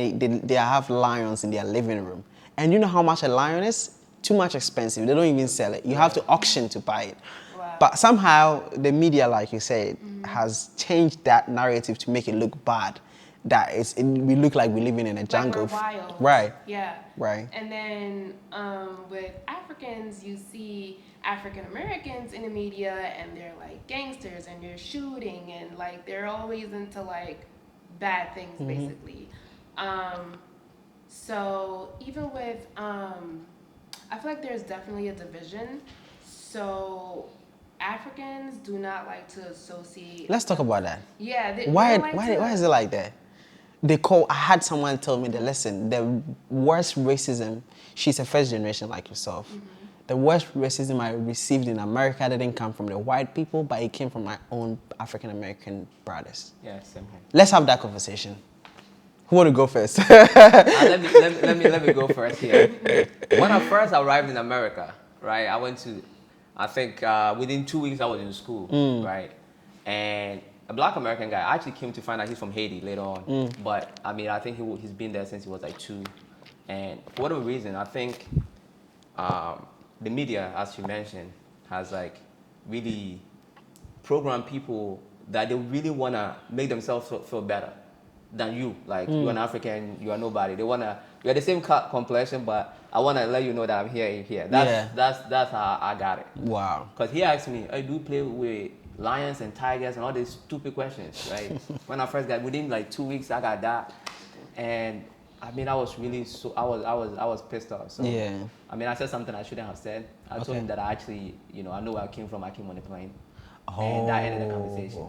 S1: they have lions in their living room. And you know how much a lion is? Too much expensive. They don't even sell it. You have to auction to buy it.
S2: Wow.
S1: But somehow the media, like you said, has changed that narrative to make it look bad. We look like we're living in a jungle.
S2: Like we're wild.
S1: Right.
S2: Yeah.
S1: Right.
S2: And then with Africans, you see African Americans in the media, and they're like gangsters, and they're shooting, and like they're always into like bad things, basically. So even with, I feel like there's definitely a division. So Africans do not like to associate.
S1: Let's talk about that.
S2: Yeah.
S1: Why is it like that? I had someone tell me that, listen, the worst racism, she's a first generation like yourself. The worst racism I received in America didn't come from the white people, but it came from my own African American brothers.
S3: Yeah, same here.
S1: Let's have that conversation. Who want to go first?
S3: Let me go first here. When I first arrived in America, right, I think within 2 weeks I was in school, right, and a black American guy. I actually came to find out he's from Haiti later on, but I mean I think he's been there since he was like 2, and for whatever reason I think the media, as you mentioned, has like really programmed people that they really wanna make themselves feel better than you. Like, you're an African, you are nobody. You're the same complexion, but I wanna let you know that I'm here and here. That's how I got it.
S1: Wow.
S3: Cause he asked me, I do play with lions and tigers and all these stupid questions, right? When I first got, within like 2 weeks, I got that, and I mean, I was really I was pissed off. So
S1: Yeah.
S3: I mean, I said something I shouldn't have said. I told him that I actually, I know where I came from. I came on the plane, and that ended the conversation,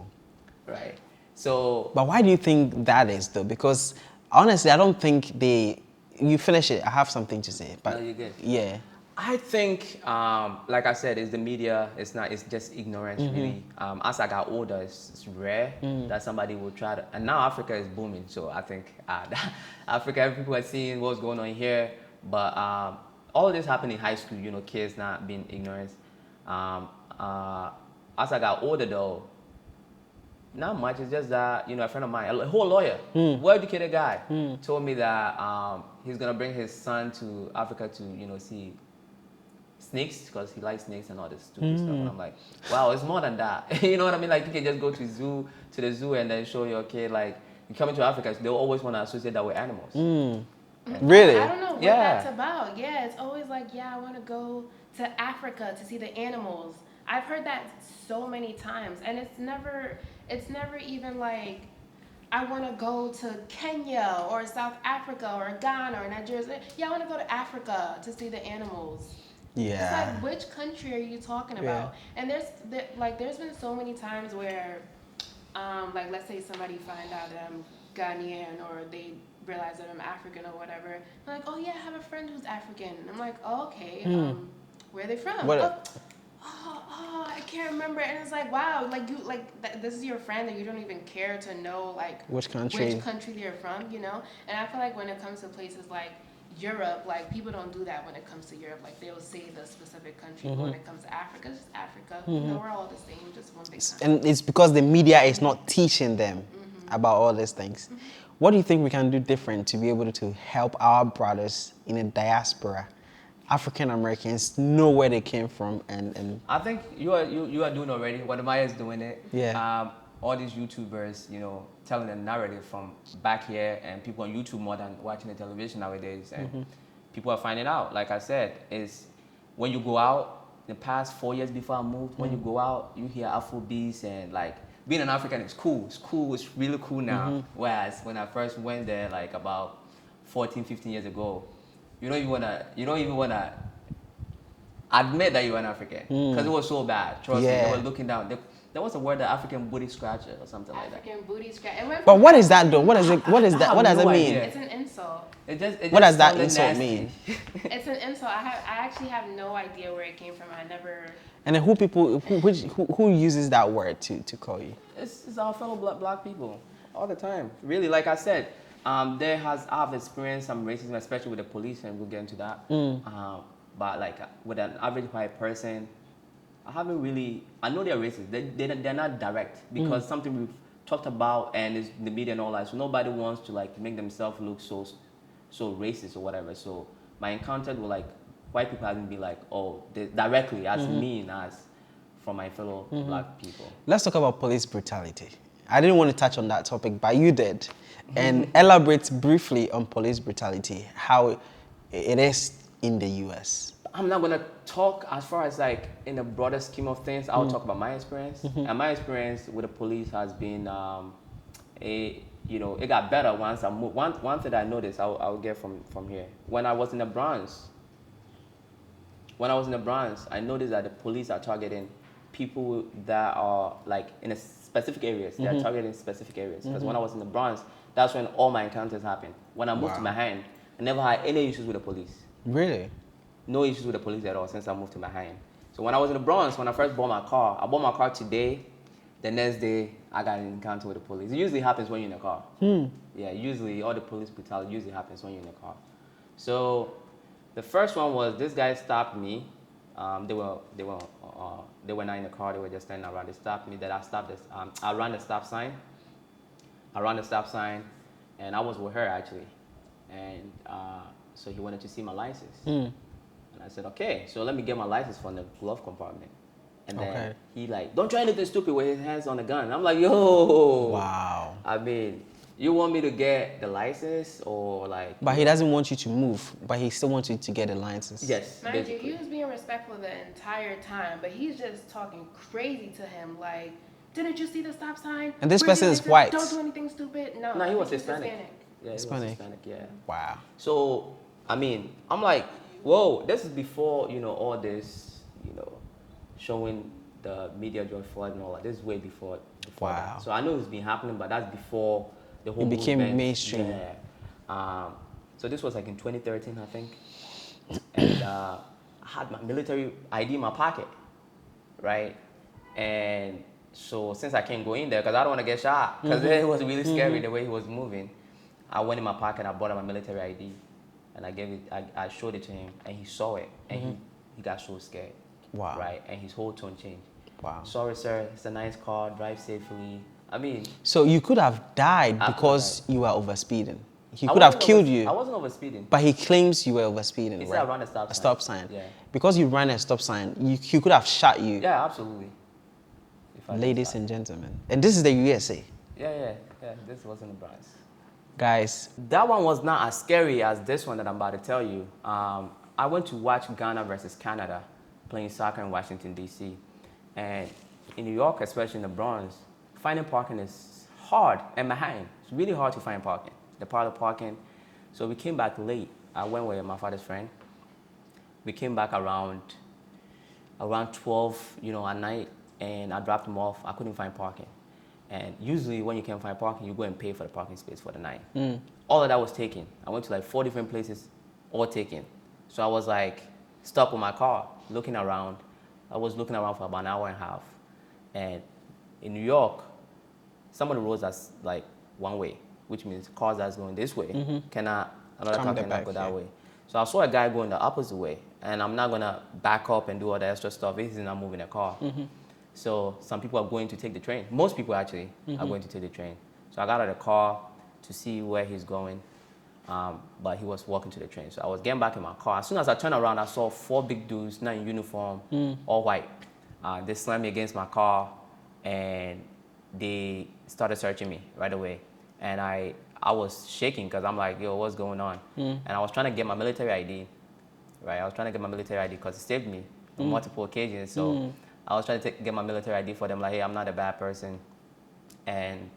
S3: right? So,
S1: but why do you think that is, though? Because honestly, I don't think you finish it. I have something to say, but
S3: no, you're good.
S1: Yeah.
S3: I think, like I said, it's the media. It's just ignorance, really. As I got older, it's rare that somebody will try to. And now Africa is booming, so I think Africa, people are seeing what's going on here. But all of this happened in high school. Kids not being ignorant. As I got older, though, not much. It's just that a friend of mine, a whole lawyer, well-educated guy, told me that he's gonna bring his son to Africa to see snakes, because he likes snakes and all this stupid stuff. And I'm like, wow, it's more than that. You know what I mean? Like, you can just go to the zoo and then show your kid, like, you come into Africa, they'll always want to associate that with animals.
S1: Really?
S2: I don't know what that's about. Yeah, it's always like, I want to go to Africa to see the animals. I've heard that so many times, and it's never even like, I want to go to Kenya or South Africa or Ghana or Nigeria. I want to go to Africa to see the animals.
S1: Yeah.
S2: It's like, which country are you talking about? And there's been so many times where, like, let's say somebody find out that I'm Ghanaian, or they realize that I'm African or whatever. They're like, oh yeah, I have a friend who's African. And I'm like, oh, okay. Where are they from? I can't remember. And it's like, wow, like this is your friend that you don't even care to know, like,
S1: which country
S2: they're from, And I feel like when it comes to places like Europe, like, people don't do that when it comes to Europe. Like, they'll say the specific country. But when it comes to Africa, it's just Africa. We're all the same, just one big country.
S1: And it's because the media is not teaching them about all these things. What do you think we can do different to be able to help our brothers in the diaspora, African Americans, know where they came from? And
S3: I think you are doing already. What Maya is doing it.
S1: Yeah.
S3: all these YouTubers, you know, telling the narrative from back here, and people on YouTube more than watching the television nowadays. And people are finding out, like I said, is when you go out, the past 4 years before I moved, when you go out, you hear Afrobeats, and like being an African is cool. It's cool. It's really cool now. Whereas when I first went there, like about 14, 15 years ago, you don't even wanna admit that you're an African, because it was so bad. Trust me, they were looking down. There was a word, the African booty scratcher or something like that.
S2: African booty scratcher.
S1: But what is that though? What is it? What is that? What does it mean?
S2: It's an insult.
S1: What does that insult mean?
S2: It's an insult. I actually have no idea where it came from. I never.
S1: And then who uses that word to call you?
S3: It's our fellow black people all the time. Really, like I said, I've experienced some racism, especially with the police, and we'll get into that. But like with an average white person, I haven't really. I know they're racist. They're not direct, because something we've talked about, and it's the media and all that. So nobody wants to like make themselves look so racist or whatever. So my encounter with like white people hasn't been like, oh, directly as mean as from my fellow black people.
S1: Let's talk about police brutality. I didn't want to touch on that topic, but you did. And elaborate briefly on police brutality, how it is in the US.
S3: I'm not gonna talk as far as like in the broader scheme of things. I'll talk about my experience, and my experience with the police has been it got better once I moved. One thing I noticed, I'll get from here. When I was in the Bronx, I noticed that the police are targeting people that are like in a specific areas. They're targeting specific areas. Because when I was in the Bronx, that's when all my encounters happened. When I moved to Manhattan, I never had any issues with the police.
S1: Really?
S3: No issues with the police at all since I moved to Manhattan. So when I was in the Bronx, when I first bought my car, I bought my car today. The next day, I got an encounter with the police. It usually happens when you're in a car. Yeah, usually all the police brutality usually happens when you're in a car. So the first one was this guy stopped me. They were not in the car. They were just standing around. They stopped me. That I stopped this. I ran the stop sign. And I was with her actually. And so he wanted to see my license. And I said, okay. So let me get my license from the glove compartment. And then he like, don't try anything stupid with his hands on the gun. I'm like, yo.
S1: Wow.
S3: I mean, you want me to get the license or like?
S1: But he doesn't want you to move, but he still wants you to get a license.
S3: Yes.
S2: Mind you, he was being respectful the entire time, but he's just talking crazy to him. Like, didn't you see the stop sign?
S1: And this person is white.
S2: Don't do anything stupid. No,
S3: he was Hispanic. Yeah,
S1: Hispanic.
S3: Hispanic, yeah.
S1: Wow.
S3: So, I mean, I'm like, whoa, this is before, all this, showing the media George Floyd and all that. This is way before that. So I know it's been happening, but that's before the whole movement. It became
S1: mainstream.
S3: Yeah. So this was like in 2013, I think. And I had my military ID in my pocket, right? And so since I can't go in there, because I don't want to get shot, because it was really scary the way he was moving, I went in my pocket, I bought out my military ID, and I showed it to him, and he saw it, and he got so scared.
S1: Wow.
S3: Right, and his whole tone changed.
S1: Wow.
S3: Sorry, sir. It's a nice car. Drive safely. I mean.
S1: So you could have died because you were overspeeding. He could have killed you.
S3: I wasn't overspeeding.
S1: But he claims you were overspeeding,
S3: He
S1: right?
S3: said I ran a stop sign.
S1: A stop sign.
S3: Yeah.
S1: Because you ran a stop sign, he could have shot you.
S3: Yeah, absolutely.
S1: Ladies and gentlemen. And this is the USA.
S3: Yeah. This wasn't the Bronx.
S1: Guys.
S3: That one was not as scary as this one that I'm about to tell you. I went to watch Ghana versus Canada playing soccer in Washington, D.C. And in New York, especially in the Bronx, finding parking is hard. And Manhattan, it's really hard to find parking, the parlor parking. So we came back late. I went with my father's friend. We came back around 12, at night, and I dropped him off. I couldn't find parking. And usually when you can't find parking, you go and pay for the parking space for the night. All of that was taken. I went to like 4 different places, all taken. So I was like stuck with my car, looking around. I was looking around for about an hour and a half. And in New York, some of the roads are like one way, which means cars that's going this way another car cannot go that way. So I saw a guy going the opposite way, and I'm not gonna back up and do all the extra stuff if he's not moving a car. So some people are going to take the train. Most people actually are going to take the train. So I got out of the car to see where he's going, but he was walking to the train. So I was getting back in my car. As soon as I turned around, I saw 4 big dudes, not in uniform, all white. They slammed me against my car, and they started searching me right away. And I was shaking because I'm like, yo, what's going on? And I was trying to get my military ID, right? I was trying to get my military ID because it saved me on multiple occasions. So I was trying to get my military ID for them, like, hey, I'm not a bad person. And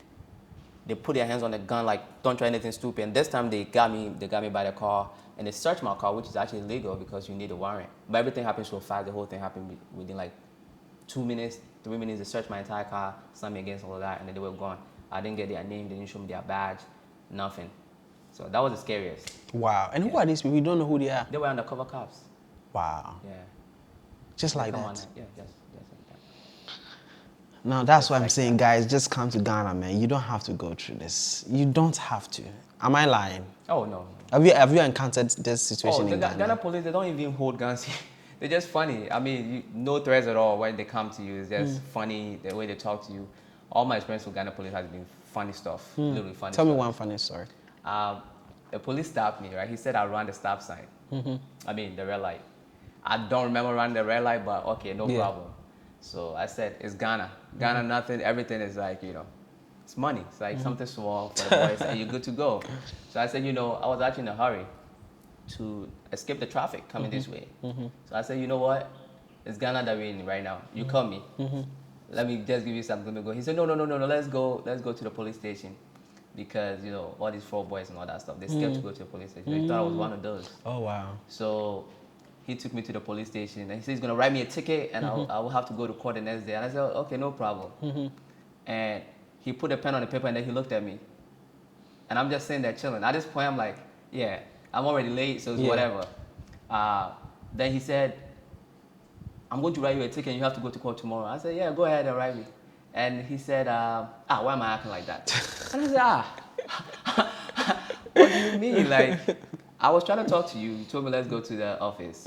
S3: they put their hands on the gun, like, don't try anything stupid. And this time they got me by the car, and they searched my car, which is actually illegal because you need a warrant. But everything happened so fast. The whole thing happened within like 2 minutes, 3 minutes. They searched my entire car, slammed me against all of that, and then they were gone. I didn't get their name. They didn't show me their badge, nothing. So that was the scariest.
S1: Wow. And who are these people? You don't know who they are?
S3: They were undercover cops.
S1: Wow.
S3: Yeah.
S1: Just like
S3: Come on,
S1: that.
S3: yeah, just like that.
S1: No, that's
S3: Just
S1: why I'm
S3: like
S1: saying, guys, just come to Ghana, man. You don't have to go through this. You don't have to. Am I lying?
S3: Oh no.
S1: Have you encountered this situation
S3: The
S1: in Ghana?
S3: Ghana police, they don't even hold guns. They're just funny. I mean, no threats at all when they come to you. It's just funny the way they talk to you. All my experience with Ghana police has been funny stuff, literally funny
S1: Tell
S3: stuff.
S1: me one funny story.
S3: The police stopped me, right? He said I ran the stop sign. I mean, the red light. I don't remember running the red light, but okay, no problem. So I said, it's Ghana. Ghana, nothing, everything is like, it's money. It's like something small for the boys, and you're good to go. So I said, I was actually in a hurry to escape the traffic coming this way. So I said, you know what? It's Ghana that we're in right now. You call me. Let me just give you something to go. He said, no, let's go to the police station. Because, all these fraud boys and all that stuff, they're scared to go to the police station. They thought I was one of those.
S1: Oh, wow.
S3: So he took me to the police station, and he said he's going to write me a ticket, and I will have to go to court the next day. And I said, okay, no problem. And he put a pen on the paper, and then he looked at me. And I'm just sitting there chilling. At this point, I'm like, yeah, I'm already late, so it's whatever. Then he said, I'm going to write you a ticket, and you have to go to court tomorrow. I said, yeah, go ahead and write me. And he said, why am I acting like that? And I said, what do you mean? Like, I was trying to talk to you. You told me, let's go to the office.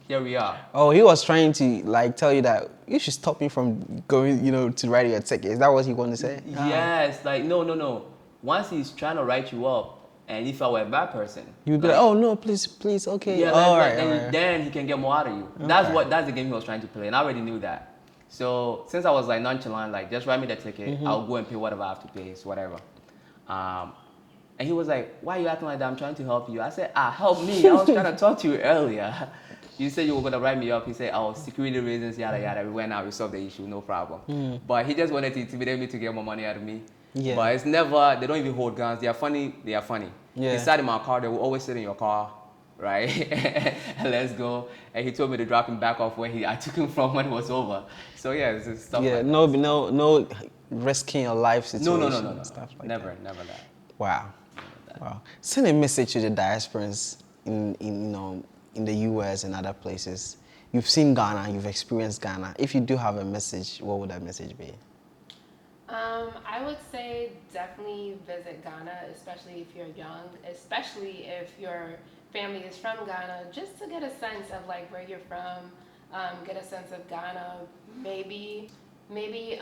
S3: Here we are.
S1: Oh, he was trying to tell you that you should stop me from going, to write your ticket. Is that what he wanted to say?
S3: Yes, like, no. Once he's trying to write you up, and if I were a bad person,
S1: you'd be like, oh, no, please, okay.
S3: Yeah,
S1: all right.
S3: Then he can get more out of you.
S1: Okay.
S3: That's the game he was trying to play, and I already knew that. So since I was like nonchalant, like, just write me the ticket, I'll go and pay whatever I have to pay, so whatever. And he was like, why are you acting like that? I'm trying to help you. I said, help me. I was trying to talk to you earlier. You said you were going to write me up. He said, security reasons, yada, yada. We went out, we solved the issue, no problem. But he just wanted to intimidate me to get more money out of me.
S1: Yeah.
S3: But it's never, they don't even hold guns. They are funny.
S1: Yeah.
S3: He sat in my car. They will always sit in your car, right? And let's go. And he told me to drop him back off where I took him from when it was over. So yeah, it's just stuff like that.
S1: No risking your life situation.
S3: No.
S1: Stuff like
S3: never that.
S1: Wow. Wow. Send a message to the diasporans in the US and other places. You've seen Ghana, you've experienced Ghana. If you do have a message, what would that message be?
S2: I would say definitely visit Ghana, especially if you're young, especially if your family is from Ghana, just to get a sense of like where you're from, get a sense of Ghana. Maybe an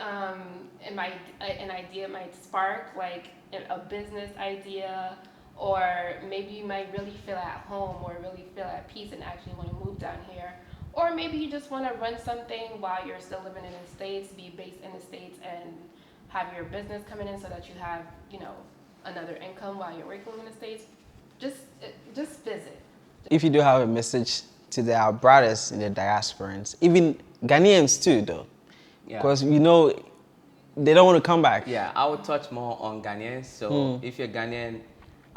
S2: idea might spark, like a business idea, or maybe you might really feel at home or really feel at peace and actually want to move down here. Or maybe you just want to run something while you're still living in the States, be based in the States, and have your business coming in so that you have, another income while you're working in the States. Just visit.
S1: If you do have a message to our brothers in the diasporans, even Ghanaians too, though, because they don't want to come back.
S3: Yeah, I would touch more on Ghanaians. So if you're Ghanaian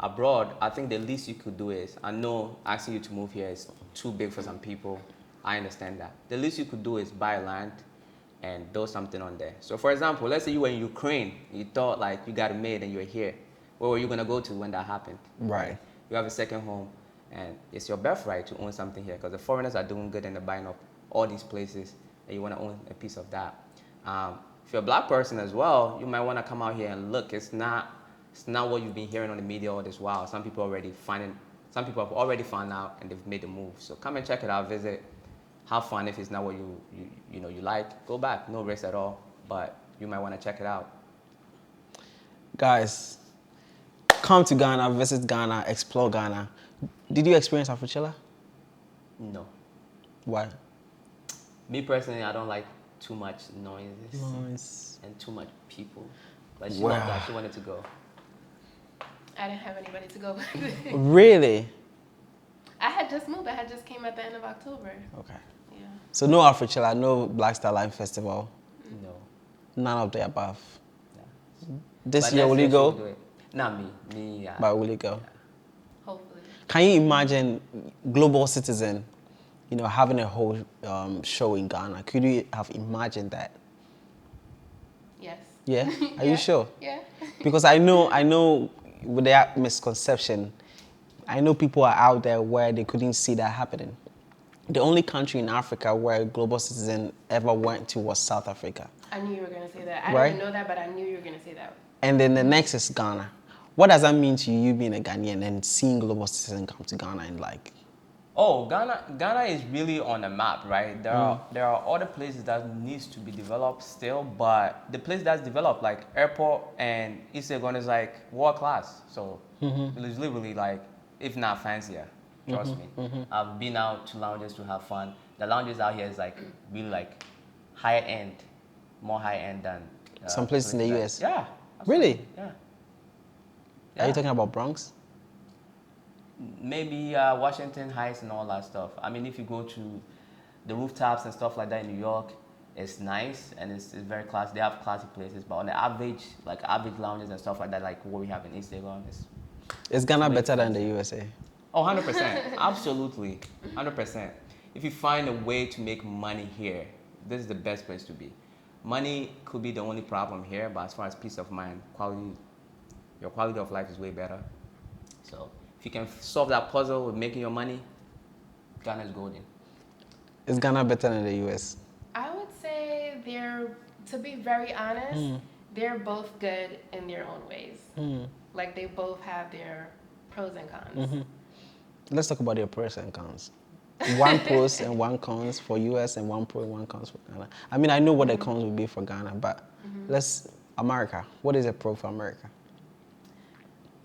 S3: abroad, I think the least you could do is, I know asking you to move here is too big for some people. I understand that. The least you could do is buy land and build something on there. So for example, let's say you were in Ukraine, you thought like you got a maid and you're here. Where were you gonna go to when that happened?
S1: Right.
S3: You have a second home, and it's your birthright to own something here, because the foreigners are doing good and they're buying up all these places, and you wanna own a piece of that. If you're a black person as well, you might wanna come out here and look. It's not what you've been hearing on the media all this while. Some people have already found out and they've made the move. So come and check it out, visit. Have fun. If it's not what you like, go back. No risk at all, but you might want to check it out.
S1: Guys, come to Ghana, visit Ghana, explore Ghana. Did you experience Afrochilla?
S3: No.
S1: Why?
S3: Me personally, I don't like too much noises and too much people. But she loved that. She wanted to go.
S2: I didn't have anybody to go with.
S1: Really?
S2: I had just moved. I had just came at the end of October.
S1: Okay.
S2: Yeah.
S1: So no Afrochilla, no Black Star Line Festival.
S3: No.
S1: None of the above.
S3: Yeah.
S1: This year, will you go?
S3: Not me. Me, yeah.
S1: But will you go?
S2: Yeah. Hopefully.
S1: Can you imagine Global Citizen, having a whole show in Ghana? Could you have imagined that?
S2: Yes.
S1: Yeah? Are you sure?
S2: Yeah.
S1: Because I know with that misconception, I know people are out there where they couldn't see that happening. The only country in Africa where Global Citizen ever went to was South Africa.
S2: I knew you were going to say that. I
S1: Right?
S2: didn't know that, but I knew you were going to say that.
S1: And then the next is Ghana. What does that mean to you being a Ghanaian and seeing Global Citizen come to Ghana and like?
S3: Oh, Ghana is really on the map, right? There are other places that needs to be developed still, but the place that's developed, like airport and Isegon, is like world class. So it's literally like, if not fancier, trust me. I've been out to lounges to have fun. The lounges out here is like really like higher end, more high end than
S1: Some places in the US.
S3: Yeah.
S1: Really?
S3: Yeah.
S1: Are you talking about Bronx?
S3: Maybe Washington Heights and all that stuff. I mean, if you go to the rooftops and stuff like that in New York, it's nice and it's very classy. They have classy places, but on the average, like average lounges and stuff like that, like what we have in Instagram,
S1: Is Ghana better than the USA?
S3: Oh, 100%. Absolutely. 100%. If you find a way to make money here, this is the best place to be. Money could be the only problem here, but as far as peace of mind, your quality of life is way better. So if you can solve that puzzle with making your money, Ghana is golden.
S1: Is Ghana better than the US?
S2: I would say to be very honest, they're both good in their own ways. Like they both have their pros and cons.
S1: Let's talk about their pros and cons. One pros and one cons for US and one pro and one cons for Ghana. I mean, I know what the cons would be for Ghana, but America. What is a pro for America?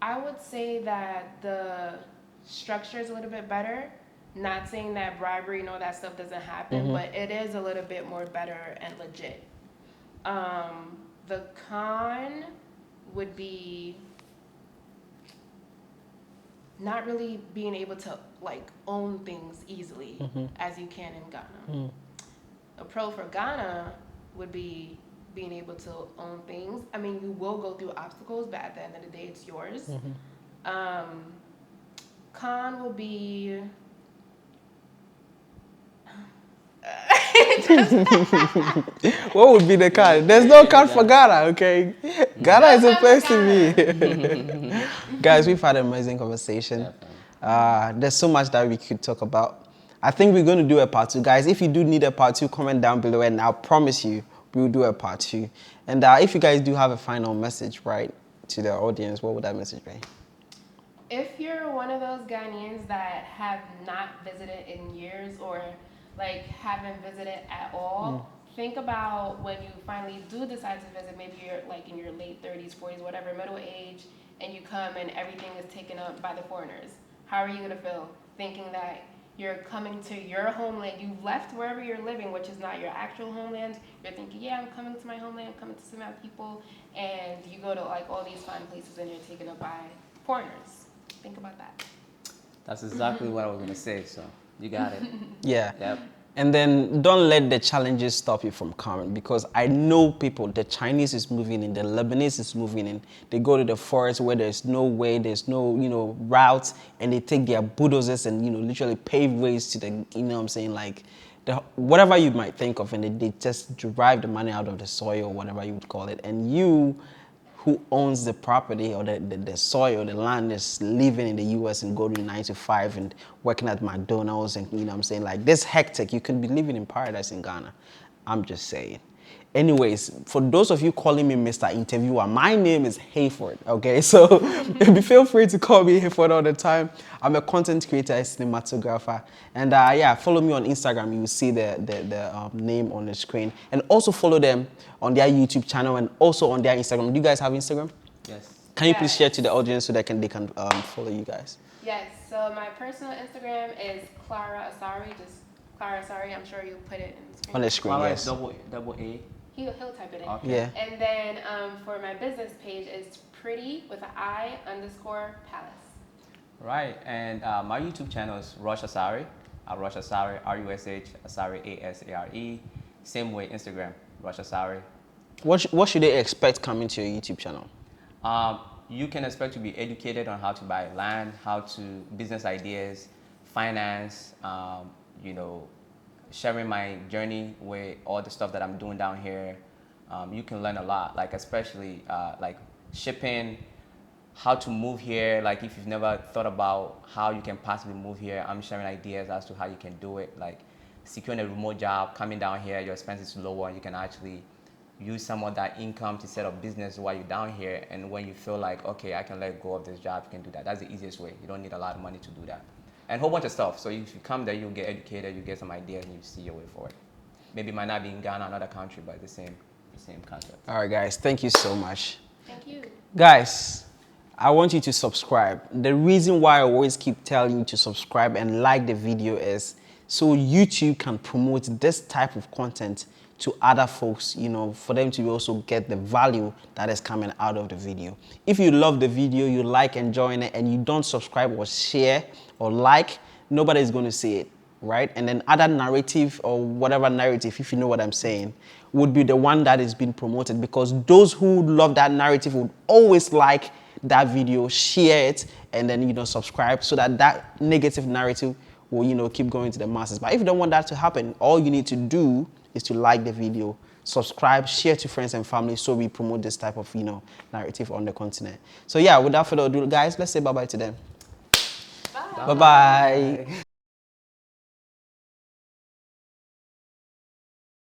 S2: I would say that the structure is a little bit better. Not saying that bribery and all that stuff doesn't happen, but it is a little bit more better and legit. The con would be not really being able to like own things easily as you can in Ghana. A pro for Ghana would be being able to own things. I mean, you will go through obstacles, but at the end of the day, it's yours. Con will be
S1: What would be the con? There's no con for Ghana, okay? Ghana is a place to be. Guys, we've had an amazing conversation. There's so much that we could talk about. I think we're going to do a part 2. Guys, if you do need a part 2, comment down below and I'll promise you we'll do a part 2. And if you guys do have a final message, right, to the audience, what would that message be?
S2: If you're one of those Ghanaians that have not visited in years or like haven't visited at all, think about when you finally do decide to visit, maybe you're like in your late 30s, 40s, whatever, middle age, and you come and everything is taken up by the foreigners. How are you going to feel thinking that you're coming to your homeland? You've left wherever you're living, which is not your actual homeland. You're thinking, yeah, I'm coming to my homeland, I'm coming to see my people, and you go to like all these fine places and you're taken up by foreigners. Think about that.
S3: That's exactly what I was going to say, so you got it.
S1: Yeah.
S3: Yep.
S1: And then don't let the challenges stop you from coming, because I know people, the Chinese is moving in, the Lebanese is moving in. They go to the forest where there's no way, there's no, routes, and they take their bulldozers and, literally pave ways to the, like, whatever you might think of, and they just derive the money out of the soil or whatever you would call it. And you, who owns the property or the soil, the land, is living in the US and go to 9 to 5 and working at McDonald's and like this hectic, you can be living in paradise in Ghana. I'm just saying. Anyways, for those of you calling me Mr. Interviewer, my name is Hayford, okay? So feel free to call me Hayford all the time. I'm a content creator, a cinematographer. And follow me on Instagram. You will see the name on the screen. And also follow them on their YouTube channel and also on their Instagram. Do you guys have Instagram?
S3: Yes.
S1: Can you please share to the audience so they can follow you guys?
S2: Yes, so my personal Instagram is Clara Asare, just Clara, sorry, I'm sure you'll put it in the screen.
S1: On the screen,
S3: Clara
S1: yes.
S3: is double A.
S2: He'll type it in.
S3: Okay.
S1: Yeah.
S2: And then for my business page is pretty with an I_palace.
S3: Right, and my YouTube channel is Rush Asare, Rush Asare, R-U-S-H, Asare, A-S-A-R-E. Same way, Instagram, Rush Asare.
S1: What should they expect coming to your YouTube channel?
S3: You can expect to be educated on how to buy land, how to business ideas, finance, you know, sharing my journey with all the stuff that I'm doing down here. You can learn a lot, like especially like shipping, how to move here. Like if you've never thought about how you can possibly move here, I'm sharing ideas as to how you can do it. Like securing a remote job, coming down here, your expenses lower, and you can actually use some of that income to set up business while you're down here. And when you feel like, okay, I can let go of this job, you can do that. That's the easiest way. You don't need a lot of money to do that. And a whole bunch of stuff. So if you come there, you'll get educated, you get some ideas, and you see your way forward. Maybe it might not be in Ghana, another country, but the same concept.
S1: All right, guys, thank you so much.
S2: Thank you.
S1: Guys, I want you to subscribe. The reason why I always keep telling you to subscribe and like the video is so YouTube can promote this type of content to other folks, you know, for them to also get the value that is coming out of the video. If you love the video, you like enjoying it, and you don't subscribe or share or like, nobody's going to see it, right? And then other narrative or whatever narrative, if you know what I'm saying, would be the one that is being promoted, because those who love that narrative would always like that video, share it, and then, you know, subscribe, so that that negative narrative will, you know, keep going to the masses. But if you don't want that to happen, all you need to do is to like the video, subscribe, share to friends and family, so we promote this type of, you know, narrative on the continent. So yeah, without further ado, guys, let's say bye-bye to them.
S2: Bye.
S1: Bye-bye.